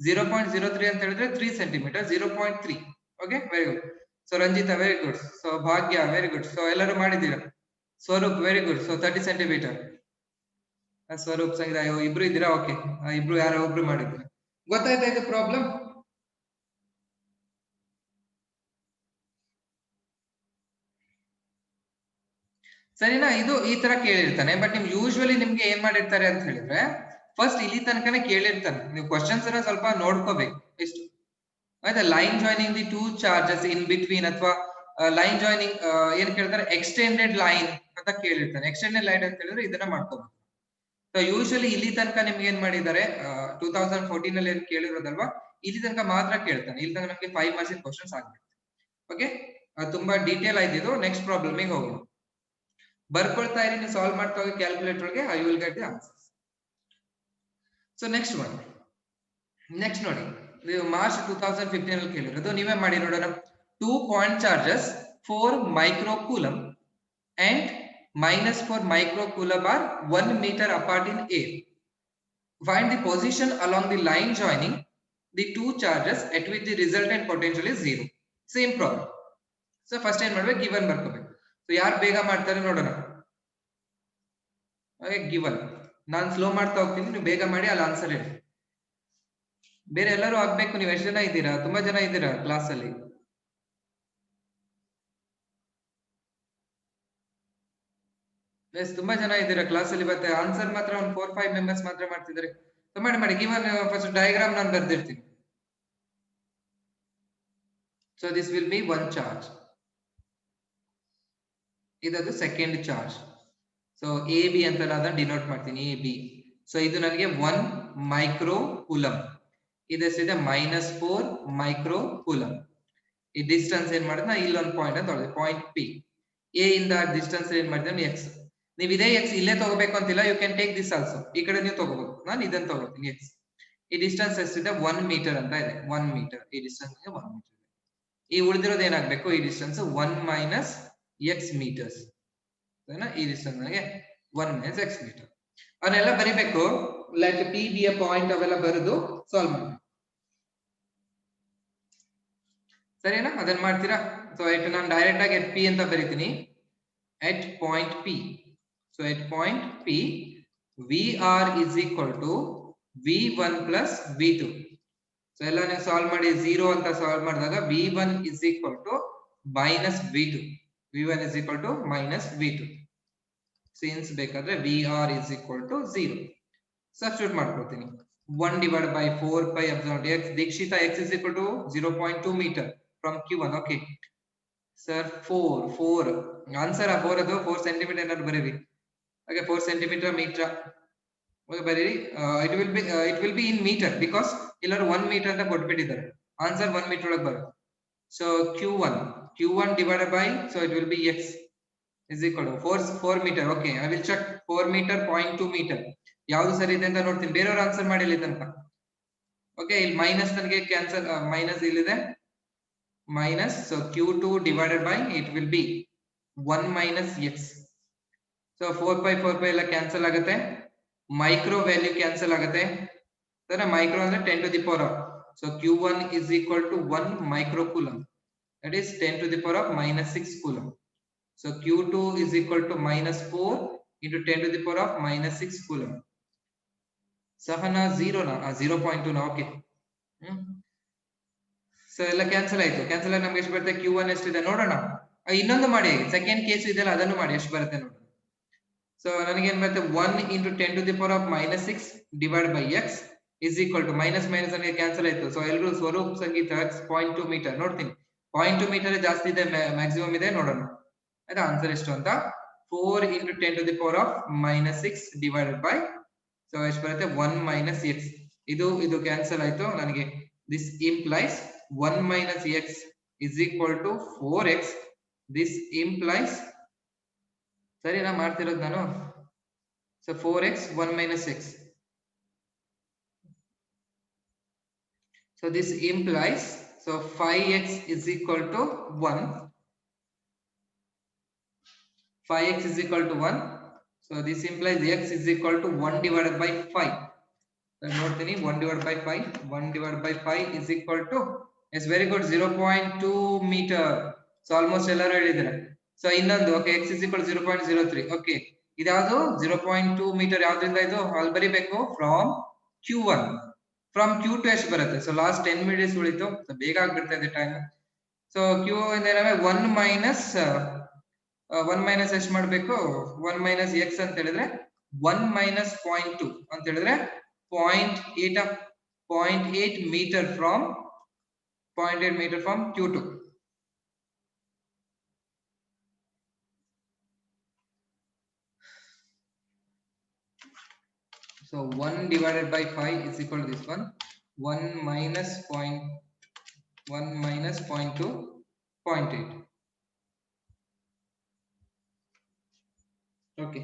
0.03 ಅಂತ ಹೇಳಿದ್ರೆ 3 centimetre 0.3. Okay very good. So Ranjitha very good. So Bhagya very good. So ಎಲ್ಲರೂ ಮಾಡಿದ್ದೀರಾ. Swaroop very good. So 30 centimetre. Swaroop Sangeetha ಇಬ್ರು ಇದ್ದೀರಾ. ಓಕೆ ಇಬ್ರು ಯಾರೋ ಒಬ್ರು ಮಾಡಿದ್ದೀರಾ. ಗೊತ್ತಾಯ್ತಾ ಇದು ಪ್ರಾಬ್ಲಮ್? ಸರಿನಾ? ಇದು ಈ ತರ ಕೇಳಿರ್ತಾನೆ. ಬಟ್ ನಿಮ್ ಯೂಶುವಲಿ ನಿಮ್ಗೆ ಏನ್ ಮಾಡಿರ್ತಾರೆ ಅಂತ ಹೇಳಿದ್ರೆ ಫಸ್ಟ್ ಇಲ್ಲಿ ತನಕನೇ ಕೇಳಿರ್ತಾನೆ. ನೀವು ಕ್ವಶನ್ಸ್ ಅನ್ನ ಸ್ವಲ್ಪ ನೋಡ್ಕೋಬೇಕು. ಎಷ್ಟು ಆಯ್ತಾ? Line joining the two charges in between ಅಥವಾ ಲೈನ್ ಜಾಯ್ನಿಂಗ್ ಏನ್ ಕೇಳ್ತಾರೆ ಎಕ್ಸ್ಟೆಂಡೆಡ್ ಲೈನ್ ಅಂತ ಕೇಳಿರ್ತಾನೆ. ಎಕ್ಸ್ಟೆಂಡೆಡ್ ಲೈನ್ ಅಂತ ಹೇಳಿದ್ರೆ ಇದನ್ನ ಮಾಡ್ಕೋಬೇಕು. ಸೊ ಯೂಶುವಲಿ ಇಲ್ಲಿ ತನಕ ನಿಮ್ಗೆ ಏನ್ ಮಾಡಿದ್ದಾರೆ 2014 ಅಲ್ಲಿ ಏನ್ ಕೇಳಿರೋದಲ್ವಾ ಇಲ್ಲಿ ತನಕ ಮಾತ್ರ ಕೇಳ್ತಾನೆ. ಇಲ್ಲಿ ತನಕ ನಮ್ಗೆ 5 ಮಾರ್ಕ್ಸ್ ಕ್ವಶನ್ಸ್ ಆಗ್ಬೇಕು. ಓಕೆ ತುಂಬಾ ಡೀಟೇಲ್ ಆಯ್ತಿದ್ದು. ನೆಕ್ಸ್ಟ್ ಪ್ರಾಬ್ಲಮ್ ಗೆ ಹೋಗೋಣ. ಬರ್ಕೊಳ್ತಾ ಇರಿ, ನೀವು ಸಾಲ್ವ್ ಮಾಡ್ತಾ ಹೋಗಿ ಕ್ಯಾಲ್ಕುಲೇಟರ್ ಒಳಗೆ I will get the answers. So next ನೋಡಿ, ನೀವು ಮಾರ್ಚ್ 2015 ಅಲ್ಲಿ ಕೇಳಿರೋದು. ನೀವೇ ಮಾಡಿ ನೋಡೋಣ. 2 point charges 4 microcoulomb and -4 microcoulomb are 1 meter apart in air. Find the position along the line joining the two charges at which the resultant potential is 0. Same problem. So first ಏನ್ ಮಾಡ್ಬೇಕು, given ಬರ್ಕೋಬೇಕು. So ಯಾರು ಬೇಗ ಮಾಡ್ತಾರೆ ನೋಡೋಣ. Given ನಾನು slow ಮಾಡ್ತಾ ಹೋಗ್ತೀನಿ, ನೀವು ಬೇಗ ಮಾಡಿ ಅಲ್ಲಿ ಆನ್ಸರ್ ಹೇಳಿ. ಬೇರೆ ಎಲ್ಲರೂ ಆಗ್ಬೇಕು. ನೀವು ಎಷ್ಟು ಜನ ಇದ್ದೀರಾ? ತುಂಬಾ ಜನ ಇದ್ದೀರಾ ಕ್ಲಾಸ್ ಅಲ್ಲಿ. ತುಂಬಾ ಜನ ಇದ್ದೀರಾ ಕ್ಲಾಸ್ ಅಲ್ಲಿ. ಮತ್ತೆ ಆನ್ಸರ್ ಮಾತ್ರ ಒಂದು 4-5 ಮೆಂಬರ್ಸ್ ಮಾತ್ರ ಮಾಡ್ತಿದ್ದಾರೆ. ಮಾಡಿ ಗಿವನ್ ಫಸ್ಟ್ ಡಯಾಗ್ರಾಮ್ ನಾನು ಬರ್ದಿರ್ತೀನಿ. So this will be 1 charge. ಇದದು second charge. So A B ಅಂತ ನಾನು ಡಿನೋಟ್ ಮಾಡ್ತೀನಿ. A B. ಸೊ ಇದು ನನಗೆ 1 microcoulomb. ಇದೆಷ್ಟಿದೆ -4 microcoulomb. ಈ ಡಿಸ್ಟೆನ್ಸ್ ಏನ್ ಮಾಡಿದ್ರೆ ಇಲ್ಲೊಂದು ಪಾಯಿಂಟ್ ಅಂತ ಹೊಡೆದೆ, ಪಾಯಿಂಟ್ ಪಿ. ಎ ಇಂದ ಡಿಸ್ಟೆನ್ಸ್ ಏನ್ ಮಾಡಿದ್ರೆ ಎಕ್ಸ್. ನೀವು ಇದೇ ಎಕ್ಸ್ ಇಲ್ಲೇ ತಗೋಬೇಕು ಅಂತಿಲ್ಲ. You can take this also. ಈ ಕಡೆ ನೀವು ತಗೋಬಹುದು. ನಾನು ಇದನ್ನ ತಗೋತೀನಿ ಎಕ್ಸ್. ಈ ಡಿಸ್ಟೆನ್ಸ್ ಎಷ್ಟಿದೆ 1 ಮೀಟರ್ ಅಂತ ಇದೆ. 1 ಮೀಟರ್. ಈ ಡಿಸ್ಟೆನ್ಸ್ 1 ಮೀಟರ್. ಈ ಉಳಿದಿರೋದು ಏನಾಗಬೇಕು, ಈ ಡಿಸ್ಟೆನ್ಸ್ 1 minus x meters. ಈ ಡಿಸ್ಟೆನ್ಸ್ ನನಗೆ 1 minus x meter. ಅವನ್ನೆಲ್ಲ ಬರಿಬೇಕು. Like P B A point ಅವೆಲ್ಲ ಬರೆದು ಸಾಲ್ವ್ ಮಾಡಿ. ಸರಿನಾ? ಅದನ್ನ ಮಾಡ್ತೀರಾ? ಸೊ ಎಟ್ ನಾನು ಡೈರೆಕ್ಟ್ ಆಗಿ ಎಟ್ ಪಿ ಅಂತ ಬರೀತೀನಿ, at point P. So at point P V R is equal to v1 plus v2. So ಎಲ್ಲ ನೀವು ಸಾಲ್ವ್ ಮಾಡಿ 0 ಅಂತ ಸಾಲ್ವ್ ಮಾಡಿದಾಗ v1 is equal to minus v2. v1 is equal to minus v2. Since ಬೇಕಾದ್ರೆ vr is equal to 0 substitute ಮಾಡ್ಕೊಳ್ತೀನಿ. 1 divided by 4 pi epsilon x. Dikshita x is equal to 0.2 meter from q1. Okay sir, 4 answer 4 ಅದು 4 centimeter ಅಂತ ಬರೀರಿ. Okay 4 centimeter meter okay ಬರೀರಿ. it will be in meter because ಇಲ್ಲರೂ 1 meter ಅಂತ ಕೊಟ್ಬಿಟ್ಟಿದ್ದಾರೆ. Answer 1 meter ಒಳಗೆ ಬರುತ್ತೆ. So q1 divided by, so it will be x is equal to 4 meter. Okay I will check 4 meter 0.2 meter ಯಾವುದು ಸರಿ ಇದೆ ಅಂತ ನೋಡ್ತೀನಿ. ಬೇರೆಯವರು ಆನ್ಸರ್ ಮಾಡಿಲ್ಲ ತನಕ. ಓಕೆ ಇಲ್ಲಿ ಮೈನಸ್ ನನಗೆ ಕ್ಯಾನ್ಸಲ್, ಮೈನಸ್ ಇಲ್ಲಿದೆ minus. So q2 divided by it will be 1 minus x. So 4 pi ಎಲ್ಲ ಕ್ಯಾನ್ಸಲ್ ಆಗುತ್ತೆ. ಮೈಕ್ರೋ ವ್ಯಾಲ್ಯೂ ಕ್ಯಾನ್ಸಲ್ ಆಗುತ್ತೆ. ಮೈಕ್ರೋ ಅಂದ್ರೆ 10 to the power of. So q1 is equal to 1 micro coulomb, that is 10 to the power of minus 6 coulomb. So q2 is equal to minus 4 into 10 to the power of minus 6 coulomb. Sahana 0 ನಾ 0.2 ನಾ. Okay so ಎಲ್ಲ cancel ಆಯ್ತು. Cancel ಆಗಿ ನಮ್ಗೆ ಎಷ್ಟು ಬರುತ್ತೆ? q1 ಎಷ್ಟಿದೆ ನೋಡೋಣ. ಇನ್ನೊಂದು ಮಾಡಿ, ಸೆಕೆಂಡ್ ಕೇಸ್ ಇದೆಯಲ್ಲ ಅದನ್ನು ಮಾಡಿ ಎಷ್ಟು ಬರುತ್ತೆ ನೋಡೋಣ. ಸೊ ನನಗೆ ಏನ್ ಬರುತ್ತೆ? 1 into 10 to the power of minus 6 divided by x is equal to minus ನನಗೆ ಕ್ಯಾನ್ಸಲ್ ಆಯ್ತು. ಸೊ ಎಲ್ಲರೂ ಸ್ವರೂಪ್ ಸಂಗೀತ 0.2 ಮೀಟರ್ ನೋಡ್ತೀನಿ. 0.2 ಮೀಟರ್ ಜಾಸ್ತಿ ಇದೆ, ಮ್ಯಾಕ್ಸಿಮಮ್ ಇದೆ, ನೋಡೋಣ ಆಯ್ತಾ ಆನ್ಸರ್ ಎಷ್ಟು ಅಂತ. 4 into 10 to the power of minus 6 divided by, so ಎಷ್ಟು ಬರುತ್ತೆ? 1 minus x. ಇದು ಕ್ಯಾನ್ಸಲ್ ಆಯ್ತು ನನಗೆ. this implies 1 minus x is equal to 4x. this implies, ಸರಿನಾ ಮಾಡ್ತಿರೋದು ನಾನು? So 4x 1 minus x. so this implies, so 5x is equal to 1. 5x is equal to 1. So this implies x is equal to 1 divided by 5. ನೋಡ್ತೀನಿ 1 divided by 5. 1 divided by 5 is equal to, yes very good, 0.2 meter. ಸೊ almost ಎಲ್ಲರೂ ಹೇಳಿದ್ದಾರೆ. ಸೊ ಇನ್ನೊಂದು okay x is equal to 0.03. Okay ಇದ್ಯಾವುದು 0.2 metre ಯಾವ್ದ್ರಿಂದ ಇದು ಅಲ್ಲಿ ಬರಿಬೇಕು? From q1. ಫ್ರಮ್ q2 ಎಷ್ಟು ಬರುತ್ತೆ? ಸೊ ಲಾಸ್ಟ್ 10 ಮಿನಿಟ್ಸ್ ಉಳಿತು, ಬೇಗ ಆಗ್ಬಿಡ್ತಾ ಇದೆ ಟೈಮ್. ಸೊ q ಇಂದ 1 ಮೈನಸ್ ಎಷ್ಟು ಮಾಡಬೇಕು? 1 ಮೈನಸ್ x ಅಂತ ಹೇಳಿದ್ರೆ 1 ಮೈನಸ್ 0.2 ಅಂತ ಹೇಳಿದ್ರೆ 0.8 meter from q2. so 1 divided by 5 is equal to this one, 1 minus 0.2 0.8. Okay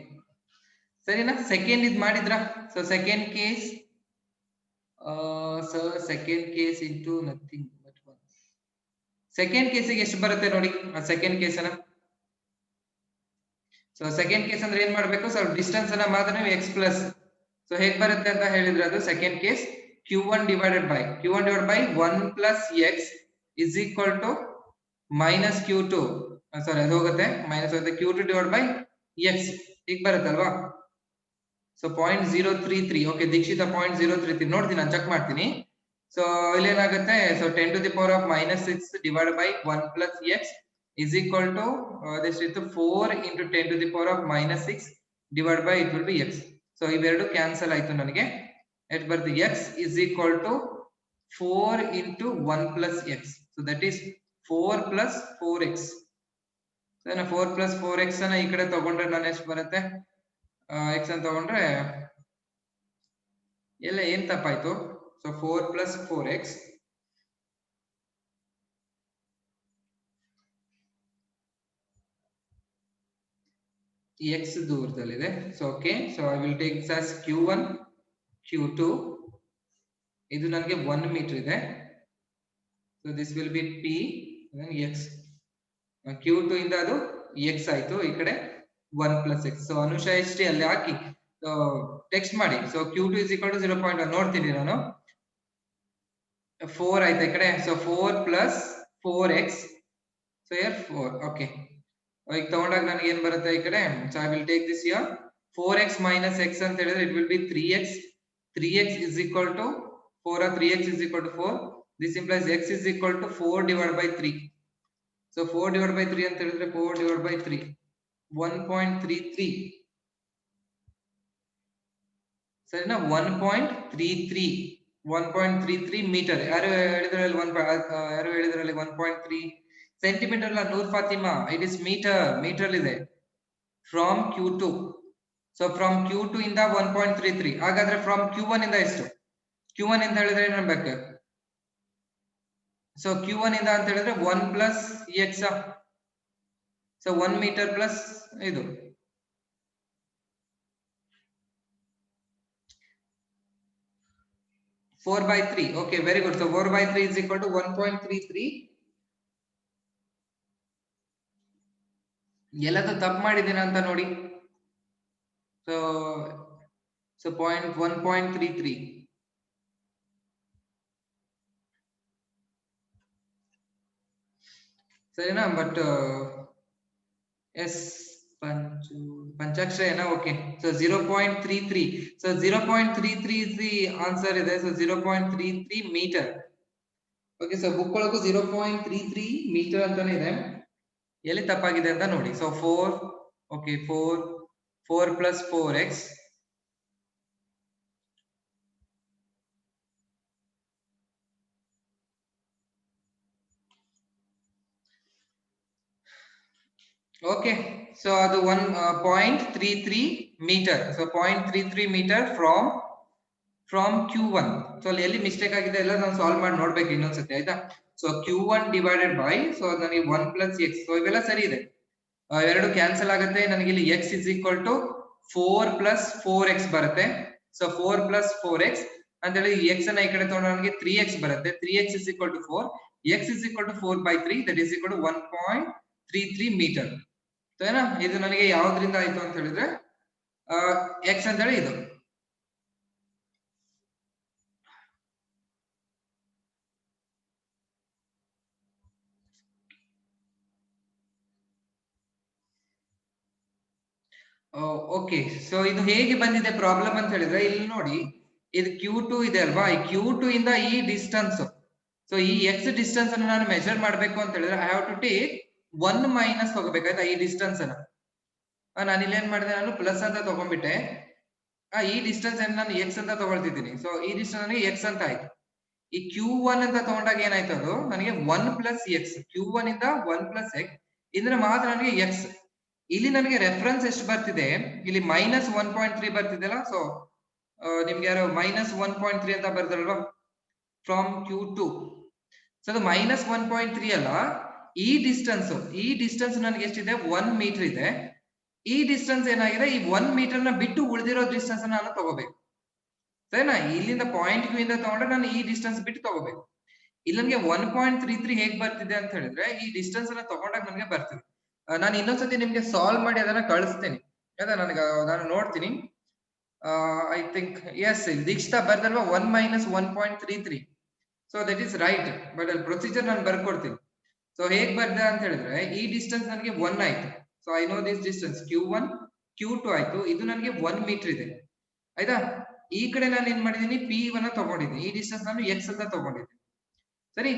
ಸರಿನಾ? ಸೆಕೆಂಡ್ ಇದು ಮಾಡಿದ್ರಾ? So second case, second case into nothing but 1. Second ಕೇಸಿಗೆ ಎಷ್ಟು ಬರುತ್ತೆ ನೋಡಿ ಸೆಕೆಂಡ್ ಕೇಸನ. ಸೊ ಸೆಕೆಂಡ್ ಕೇಸ್ ಅಂದ್ರೆ ಏನ್ ಮಾಡ್ಬೇಕು? ಸೊ ಡಿಸ್ಟೆನ್ಸ್ ಅನ್ನ ಮಾತ್ರ ನೀವು x ಪ್ಲಸ್. ಸೊ ಹೇಗ್ ಬರುತ್ತೆ ಅಂತ ಹೇಳಿದ್ರೆ ಅದು second case q1 divided by 1 plus x is equal to minus q2. ಸಾರಿ ಅದು ಹೋಗುತ್ತೆ ಮೈನಸ್ ಹೋಗುತ್ತೆ. q2 divided by x ಹೀಗ್ ಬರುತ್ತಲ್ವಾ? ಸೊ 0.033. ಓಕೆ ದೀಕ್ಷಿತಾ 0.033 ನೋಡ್ತೀನಿ, ನಾನು ಚೆಕ್ ಮಾಡ್ತೀನಿ. ಸೊ ಇಲ್ಲಿ ಏನಾಗುತ್ತೆ? So 10 to the power of minus 6 divided by 1 plus x is equal to this is 4 into 10 to the power of minus 6 divided by it will be x. So ಇವೆರಡು cancel ಆಯ್ತು ನನಗೆ. ಎಷ್ಟು ಬರುತ್ತೆ? x is equal to 4 into 1 plus x. so that is 4 plus 4x. So 4 plus 4x ಅನ್ನ ಈ ಕಡೆ ತಗೊಂಡ್ರೆ ನಾನು ಎಷ್ಟು ಬರುತ್ತೆ? x ಅಂತ ತಗೊಂಡ್ರೆ ಎಲ್ಲ ಏನ್ ತಪ್ಪಾಯ್ತು? ಸೊ 4 plus 4x x ದೂರದಲ್ಲಿದೆ. So okay, so I will take this as q1 q2. ಇದು ನನಗೆ 1 ಮೀಟರ್ ಇದೆ. So this will B p x. q2 ಇಂದ ಅದು x ಆಯ್ತು, ಈ ಕಡೆ 1 plus x. ಸೊ ಅನುಷಾ ಎಷ್ಟೇ ಅಲ್ಲಿ ಹಾಕಿ ಟೆಕ್ಸ್ಟ್ ಮಾಡಿ. So q2 is equal to 0.1 ನೋಡ್ತೀನಿ ನಾನು. 4 ಆಯ್ತು ಈ ಕಡೆ. So 4 plus 4x so here 4. Okay, ಈಗ ತಗೊಂಡಾಗ ನನಗೆ ಏನ್ ಬರುತ್ತೆ ಈ ಕಡೆ? So I will take this here 4x minus x ಅಂತ ಹೇಳಿದ್ರೆ it will be 3x. 3x is equal to 4 or 3x is equal to 4. This implies x is equal to 4 divided by 3. So 4 divided by 3 ಅಂತ ಹೇಳಿದ್ರೆ 4 divided by 3 1.33. ಸರಿನಾ? 1.33 metre. ಯಾರು ಹೇಳಿದ್ರಲ್ಲಿ 1.3 centimetre ಅಲ್ಲ ನೂರ್ Fatima, it is metre ಇದೆ. From Q2. So from Q2 ಇಂದ 1.33. ಹಾಗಾದ್ರೆ from Q1 ಇಂದ ಎಷ್ಟು? Q1 ಇಂದ ಹೇಳಿದ್ರೆ ಏನ್ ಮಾಡ್ಬೇಕು? ಸೊ Q1 ಇಂದ ಅಂತ ಹೇಳಿದ್ರೆ 1 plus x. So 1 metre plus ಇದು 4/3. Okay, very good. So 4/3 is equal to 1.33. ಎಲ್ಲದು ತಪ್ಪು ಮಾಡಿದ್ದೇನೆ ಅಂತ ನೋಡಿ. So 1.33. ಸರಿನಾ? ಬಟ್ ಎಸ್ ಪಂಚಾಕ್ಷರ ಏನಾ? Okay, so 0.33. So 0.33 is the answer ಇದೆ. So 0.33 metre. Okay, so book ಒಳಗೂ 0.33 ಮೀಟರ್ ಅಂತಾನೆ ಇದೆ. ಎಲ್ಲಿ ತಪ್ಪಾಗಿದೆ ಅಂತ ನೋಡಿ. So 4, okay, 4 plus 4x okay. So ಅದು 1.33 metre. So 0.33 metre from Q1. So ಅಲ್ಲಿ ಎಲ್ಲಿ ಮಿಸ್ಟೇಕ್ ಆಗಿದೆ ಎಲ್ಲ ನಾನು ಸಾಲ್ವ್ ಮಾಡಿ ನೋಡ್ಬೇಕು ಇನ್ನೊಂದ್ಸತಿ, ಆಯ್ತಾ? So Q1 divided by, so ನನಗೆ 1 ಪ್ಲಸ್ x. ಸೊ ಇವೆಲ್ಲ ಸರಿ ಇದೆ, ಎರಡು ಕ್ಯಾನ್ಸಲ್ ಆಗುತ್ತೆ. ನನಗೆ ಇಲ್ಲಿ x is equal to 4 plus 4x ಬರುತ್ತೆ. ಸೊ 4 plus 4x ಅಂತ ಹೇಳಿ x ಅನ್ನ ಈ ಕಡೆ ತಗೊಂಡ್ರೆ ನನಗೆ 3x ಬರುತ್ತೆ. 3x is equal to 4. x is equal to 4/3, that is equal to 1.33 metre. ಸರಿನಾ? ಇದು ನನಗೆ ಯಾವ್ದ್ರಿಂದ ಆಯ್ತು ಅಂತ ಹೇಳಿದ್ರೆ x ಅಂತ ಹೇಳಿ ಇದು. ಓಕೆ, ಸೊ ಇದು ಹೇಗೆ ಬಂದಿದೆ ಪ್ರಾಬ್ಲಮ್ ಅಂತ ಹೇಳಿದ್ರೆ ಇಲ್ಲಿ ನೋಡಿ, ಇದು Q2 ಇದೆ ಅಲ್ವಾ? ಈ Q2 ಇಂದ ಈ ಡಿಸ್ಟೆನ್ಸ್, ಸೊ ಈ x ಡಿಸ್ಟೆನ್ಸ್ ಅನ್ನು ನಾನು ಮೆಜರ್ ಮಾಡ್ಬೇಕು ಅಂತ ಹೇಳಿದ್ರೆ I have to take 1 minus ತಗೋಬೇಕಾಯ್ತಾ ಈ ಡಿಸ್ಟೆನ್ಸ್ ಅನ್ನ. ನಾನು ಇಲ್ಲಿ ಏನ್ ಮಾಡಿದೆ, ನಾನು ಪ್ಲಸ್ ಅಂತ ತಗೊಂಡ್ಬಿಟ್ಟೆ. ಈ ಡಿಸ್ಟೆನ್ಸ್ ಅನ್ನು ನಾನು x ಅಂತ ತಗೊಳ್ತಿದ್ದೀನಿ. ಸೊ ಈ ಡಿಸ್ಟೆನ್ಸ್ ನನಗೆ x ಅಂತ ಆಯ್ತು. ಈ Q1 ಅಂತ ತಗೊಂಡಾಗ ಏನಾಯ್ತು, ಅದು ನನಗೆ 1 ಪ್ಲಸ್ x. Q1 ಇಂದ 1 ಪ್ಲಸ್ x ಇದ್ರೆ ಮಾತ್ರ ನನಗೆ x. ಇಲ್ಲಿ ನನಗೆ ರೆಫರೆನ್ಸ್ ಎಷ್ಟು ಬರ್ತಿದೆ, ಇಲ್ಲಿ -1.3 ಬರ್ತಿದೆಲ್ಲ. ಸೊ ನಿಮ್ಗೆ ಯಾರು -1.3 ಅಂತ ಬರ್ತಾರಲ್ವಾ ಫ್ರಮ್ Q2. ಸೊ ಅದು -1.3 ಅಲ್ಲ, ಈ ಡಿಸ್ಟೆನ್ಸ್ ನನಗೆ ಎಷ್ಟಿದೆ, 1 ಮೀಟರ್ ಇದೆ. ಈ ಡಿಸ್ಟೆನ್ಸ್ ಏನಾಗಿದೆ, ಈ 1 ಮೀಟರ್ ನ ಬಿಟ್ಟು ಉಳಿದಿರೋ ಡಿಸ್ಟೆನ್ಸ್ ನಾನು ತಗೋಬೇಕು. ಸರಿನಾ? ಇಲ್ಲಿಂದ ಪಾಯಿಂಟ್ Q ಇಂದ ತಗೊಂಡ್ರೆ ನಾನು ಈ ಡಿಸ್ಟೆನ್ಸ್ ಬಿಟ್ಟು ತಗೋಬೇಕು. ಇಲ್ಲಿ ನನಗೆ 1.33 ಹೇಗ್ ಬರ್ತಿದೆ ಅಂತ ಹೇಳಿದ್ರೆ ಈ ಡಿಸ್ಟೆನ್ಸ್ ಅನ್ನ ತಗೊಂಡಾಗ ನನಗೆ ಬರ್ತಿದೆ. ನಾನು ಇನ್ನೊಂದ್ಸತಿ ನಿಮ್ಗೆ ಸಾಲ್ವ್ ಮಾಡಿ ಅದನ್ನ ಕಳಿಸ್ತೇನೆ, ಆಯ್ತಾ? ನಾನು ನೋಡ್ತೀನಿ. ಐ ಥಿಂಕ್ ಎಸ್, ದೀಕ್ಷಿತಾ ಬರ್ದಲ್ವಾ 1 - 1.33. So that is right, but ಅಲ್ಲಿ ಪ್ರೊಸೀಜರ್ ನಾನು ಬರ್ಕೊಡ್ತೀನಿ. ಸೊ ಹೇಗ್ ಬರ್ದೆ ಅಂತ ಹೇಳಿದ್ರೆ ಈ ಡಿಸ್ಟೆನ್ಸ್ ನನಗೆ 1 ಆಯ್ತು. So I know this distance Q1, Q2 ಆಯ್ತು. ಇದು ನನಗೆ 1 ಮೀಟರ್ ಇದೆ, ಆಯ್ತಾ? ಈ ಕಡೆ ನಾನು ಏನ್ ಮಾಡಿದೀನಿ, P1 ತಗೊಂಡಿದ್ದೀನಿ. ಈ ಡಿಸ್ಟೆನ್ಸ್ ನಾನು x ಅಂತ ತಗೊಂಡಿದ್ದೀನಿ. ಸರಿ,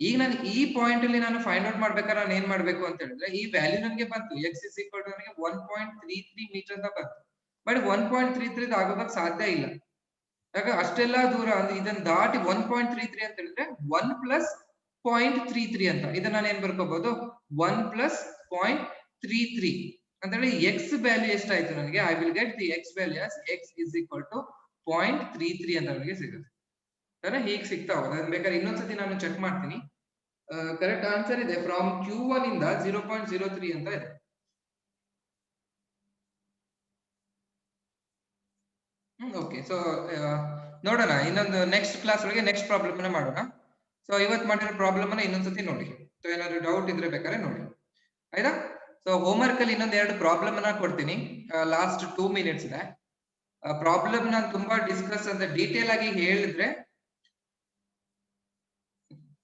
ಈಗ ನಾನು ಈ ಪಾಯಿಂಟ್ ಅಲ್ಲಿ ನಾನು ಫೈಂಡ್ ಔಟ್ ಮಾಡ್ಬೇಕಾದ್ರೆ ನಾನು ಏನ್ ಮಾಡ್ಬೇಕು ಅಂತ ಹೇಳಿದ್ರೆ ಈ ವ್ಯಾಲ್ಯೂ ನನಗೆ ಬಂತು, x is equal to ನನಗೆ 1.33 ಮೀಟರ್ ಅಂತ ಬಂತು. ಬಟ್ 1.33 ಆಗೋದಕ್ಕೆ ಸಾಧ್ಯ ಇಲ್ಲ, ಯಾಕೆ ಅಷ್ಟೆಲ್ಲ ದೂರ. ಇದನ್ನ ದಾಟಿ 1.33 ಅಂತ ಹೇಳಿದ್ರೆ 1 ಪ್ಲಸ್ 0.33 ಅಂತ. ಇದನ್ನ ನಾನು ಏನ್ ಬರ್ಕೋಬಹುದು, 1 ಪ್ಲಸ್ 0.33 ಅಂತ ಹೇಳಿ x ವ್ಯಾಲ್ಯೂ ಎಷ್ಟಾಯ್ತು ನನಗೆ, I will get the x value as x is equal to 0.33 ಅಂತ ನನಗೆ ಸಿಗುತ್ತೆ. ಹೀಗೆ ಸಿಗ್ತಾವ. ಅದನ್ನ ಬೇಕಾದ್ರೆ ಇನ್ನೊಂದ್ಸತಿ ನಾನು ಚೆಕ್ ಮಾಡ್ತೀನಿ. ಕರೆಕ್ಟ್ ಆನ್ಸರ್ ಇದೆ ಫ್ರಮ್ Q1 ಇಂದ 0.03 ಅಂತ ಇದೆ. ಓಕೆ, ಸೊ ನೋಡೋಣ ಇನ್ನೊಂದು ನೆಕ್ಸ್ಟ್ ಕ್ಲಾಸ್ ಒಳಗೆ ನೆಕ್ಸ್ಟ್ ಪ್ರಾಬ್ಲಮ್ ಅನ್ನ ಮಾಡೋಣ. ಸೊ ಇವತ್ತು ಮಾಡಿರೋ ಪ್ರಾಬ್ಲಮ್ ಅನ್ನ ಇನ್ನೊಂದ್ಸತಿ ನೋಡಿ. ಸೊ ಏನಾದ್ರು ಡೌಟ್ ಇದ್ರೆ ಬೇಕಾದ್ರೆ ನೋಡಿ, ಆಯ್ತಾ? ಸೊ ಹೋಮ್ ವರ್ಕ್ ಅಲ್ಲಿ ಇನ್ನೊಂದ್ 2 ಪ್ರಾಬ್ಲಮ್ ಅನ್ನ ಕೊಡ್ತೀನಿ. ಲಾಸ್ಟ್ 2 ಮಿನಿಟ್ಸ್ ಇದೆ. ಪ್ರಾಬ್ಲಮ್ ನಾನು ತುಂಬಾ ಡಿಸ್ಕಸ್ ಅಂದ್ರೆ ಡೀಟೇಲ್ ಆಗಿ ಹೇಳಿದ್ರೆ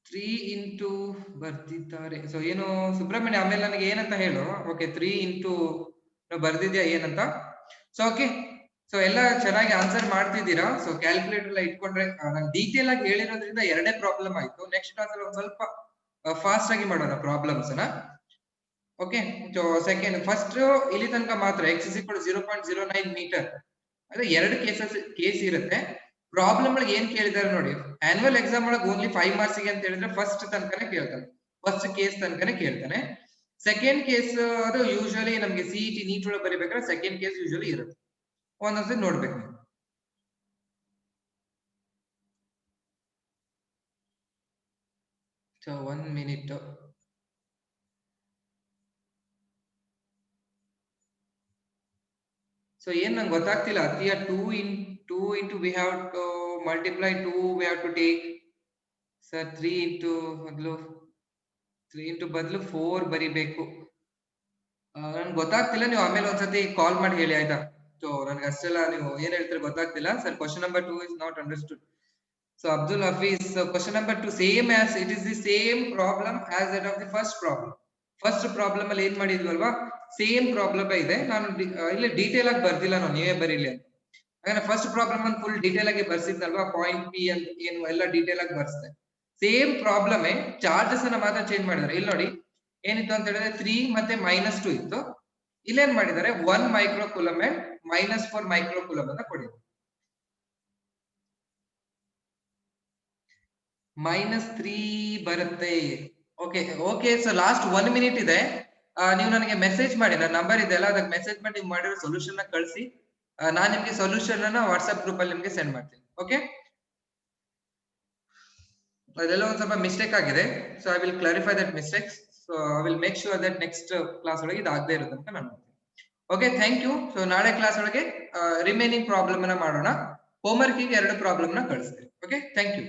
3 ಇಂಟು ಬರ್ದಿದ್ದಾರೆ. ಸೊ ಏನು ಸುಬ್ರಹ್ಮಣ್ಯ ಆಮೇಲೆ ನನಗೆ ಏನಂತ ಹೇಳು. ಓಕೆ 3 ಇಂಟು ಬರ್ದಿದ್ಯಾ ಏನಂತ. ಸೊ ಓಕೆ, ಸೊ ಎಲ್ಲ ಚೆನ್ನಾಗಿ ಆನ್ಸರ್ ಮಾಡ್ತಿದ್ದೀರಾ. ಸೊ ಕ್ಯಾಲ್ಕುಲೇಟರ್ ಎಲ್ಲ ಇಟ್ಕೊಂಡ್ರೆ ನಾನು ಡೀಟೇಲ್ ಆಗಿ ಹೇಳಿರೋದ್ರಿಂದ ಎರಡೇ ಪ್ರಾಬ್ಲಮ್ ಆಯ್ತು. ನೆಕ್ಸ್ಟ್ ಕ್ಲಾಸ್ ಅಲ್ಲಿ ಒಂದ್ ಸ್ವಲ್ಪ ಫಾಸ್ಟ್ ಆಗಿ ಮಾಡೋಣ ಪ್ರಾಬ್ಲಮ್ಸ್ ನ. ಓಕೆ, ಸೊ ಸೆಕೆಂಡ್ ಫಸ್ಟ್ ಇಲ್ಲಿ ತನಕ ಮಾತ್ರ x is equal to 0.09 metre ಅಂದ್ರೆ ಎರಡು ಕೇಸ್ ಇರುತ್ತೆ. ಪ್ರಾಬ್ಲಮ್ ಒಳಗೆ ಏನ್ ಕೇಳಿದಾರೆ ನೋಡಿ, ಆನ್ಯುವಲ್ ಎಕ್ಸಾಮ್ ಒಳಗೆ ಓನ್ಲಿ 5 ಮಾರ್ಕ್ಸ್ ಗೆ ಅಂತ ಹೇಳಿದ್ರೆ ಫಸ್ಟ್ ತನಕನೇ ಕೇಳ್ತಾನೆ, ಫಸ್ಟ್ ಕೇಸ್ ತನಕನೇ ಕೇಳ್ತಾನೆ. ಸೆಕೆಂಡ್ ಕೇಸ್ ಅದು ಯೂಶುವಲಿ ನಮ್ಗೆ ಸಿಇಟಿ ನೀಟ್ ಒಳಗೆ ಬರಿಬೇಕಾದ್ರೆ ಸೆಕೆಂಡ್ ಕೇಸ್ ಯೂಶುವಲಿ ಇರುತ್ತೆ. ಒಂದೊಂದ್ಸರಿ ನೋಡ್ಬೇಕು. So 1 minute. ಸೊ ಏನ್ ನಂಗೆ ಗೊತ್ತಾಗ್ತಿಲ್ಲ. 2 into we have to multiply 2, we have to take sir 3 into ಬದಲು 4 ಬರಿಬೇಕು. ನನ್ಗೆ ಗೊತ್ತಾಗ್ತಿಲ್ಲ, ನೀವು ಆಮೇಲೆ ಒಂದ್ಸತಿ ಕಾಲ್ ಮಾಡಿ ಹೇಳಿ ಆಯ್ತಾ. ಸೊ ನನ್ಗೆ ಅಷ್ಟೆಲ್ಲ ನೀವು ಏನ್ ಹೇಳ್ತೀರಿ ಗೊತ್ತಾಗ್ತಿಲ್ಲ sir. Question number 2 is not understood. So Abdul Hafiz, so question number 2 same as it is the same problem as that of the first problem. First problem ಅಲ್ಲಿ ಏನ್ ಮಾಡಿದ್ವಲ್ವಾ, ಸೇಮ್ ಪ್ರಾಬ್ಲಮ್ ಇದೆ. ನಾನು ಇಲ್ಲಿ ಡೀಟೇಲ್ ಆಗಿ ಬರ್ದಿಲ್ಲ, ನಾನು ನೀವೇ ಬರೀಲಿ ಅಂತ. ಹಾಗಾದ್ರೆ ಫಸ್ಟ್ ಪ್ರಾಬ್ಲಮ್ ಅನ್ನು ಫುಲ್ ಡೀಟೇಲ್ ಆಗಿ ಬರ್ಸಿದ್ನಲ್ವಾ, ಪಾಯಿಂಟ್ ಪಿ ಅಂತ ಏನು ಎಲ್ಲ ಡೀಟೇಲ್ ಆಗಿ ಬರ್ಸಿದೆ. ಸೇಮ್ ಪ್ರಾಬ್ಲಮ್ ಚಾರ್ಜಸ್ ಅನ್ನ ಮಾತ್ರ ಚೇಂಜ್ ಮಾಡಿದ್ದಾರೆ. ಇಲ್ಲಿ ನೋಡಿ ಏನಿತ್ತು ಅಂತ ಹೇಳಿದ್ರೆ 3 ಮತ್ತೆ -2 ಇತ್ತು. ಇಲ್ಲೇನ್ ಮಾಡಿದ್ದಾರೆ 1 micro coulomb and -4 micro coulomb ಅಂತ ಕೊಡಿದ್ರು. -3 ಬರುತ್ತೆ. Okay okay, so last 1 minute ಇದೆ. ನೀವು ನನಗೆ ಮೆಸೇಜ್ ಮಾಡಿ, ನನ್ನ ನಂಬರ್ ಇದೆ ಅಲ್ಲ, ಅದಕ್ಕೆ ಮೆಸೇಜ್ ಮಾಡಿ ನೀವು ಮಾಡಿರೋ ಸೊಲ್ಯೂಷನ್ ನ ಕಳಿಸಿ. ನಾನು ನಿಮ್ಗೆ ಸೊಲ್ಯೂಷನ್ ಅನ್ನ ವಾಟ್ಸ್ಆಪ್ ಗ್ರೂಪ್ ಅಲ್ಲಿ ನಿಮ್ಗೆ ಸೆಂಡ್ ಮಾಡ್ತೀನಿ. ಓಕೆ, ಅದೆಲ್ಲ ಒಂದ್ ಸ್ವಲ್ಪ ಮಿಸ್ಟೇಕ್ ಆಗಿದೆ. So I will clarify that mistakes. So I will make sure that next class ಒಳಗೆ ಇದು ಆಗದೆ ಇರುತ್ತೆ ಅಂತ ನಾನು. Okay, thank you. ಸೊ ನಾಳೆ ಕ್ಲಾಸ್ ಒಳಗೆ ರಿಮೈನಿಂಗ್ ಪ್ರಾಬ್ಲಮ್ ಅನ್ನ ಮಾಡೋಣ. ಹೋಮ್ವರ್ಕ್ ಗೆ 2 ಪ್ರಾಬ್ಲಮ್ ನ ಕಳಿಸ್ತೀನಿ. Okay, thank you.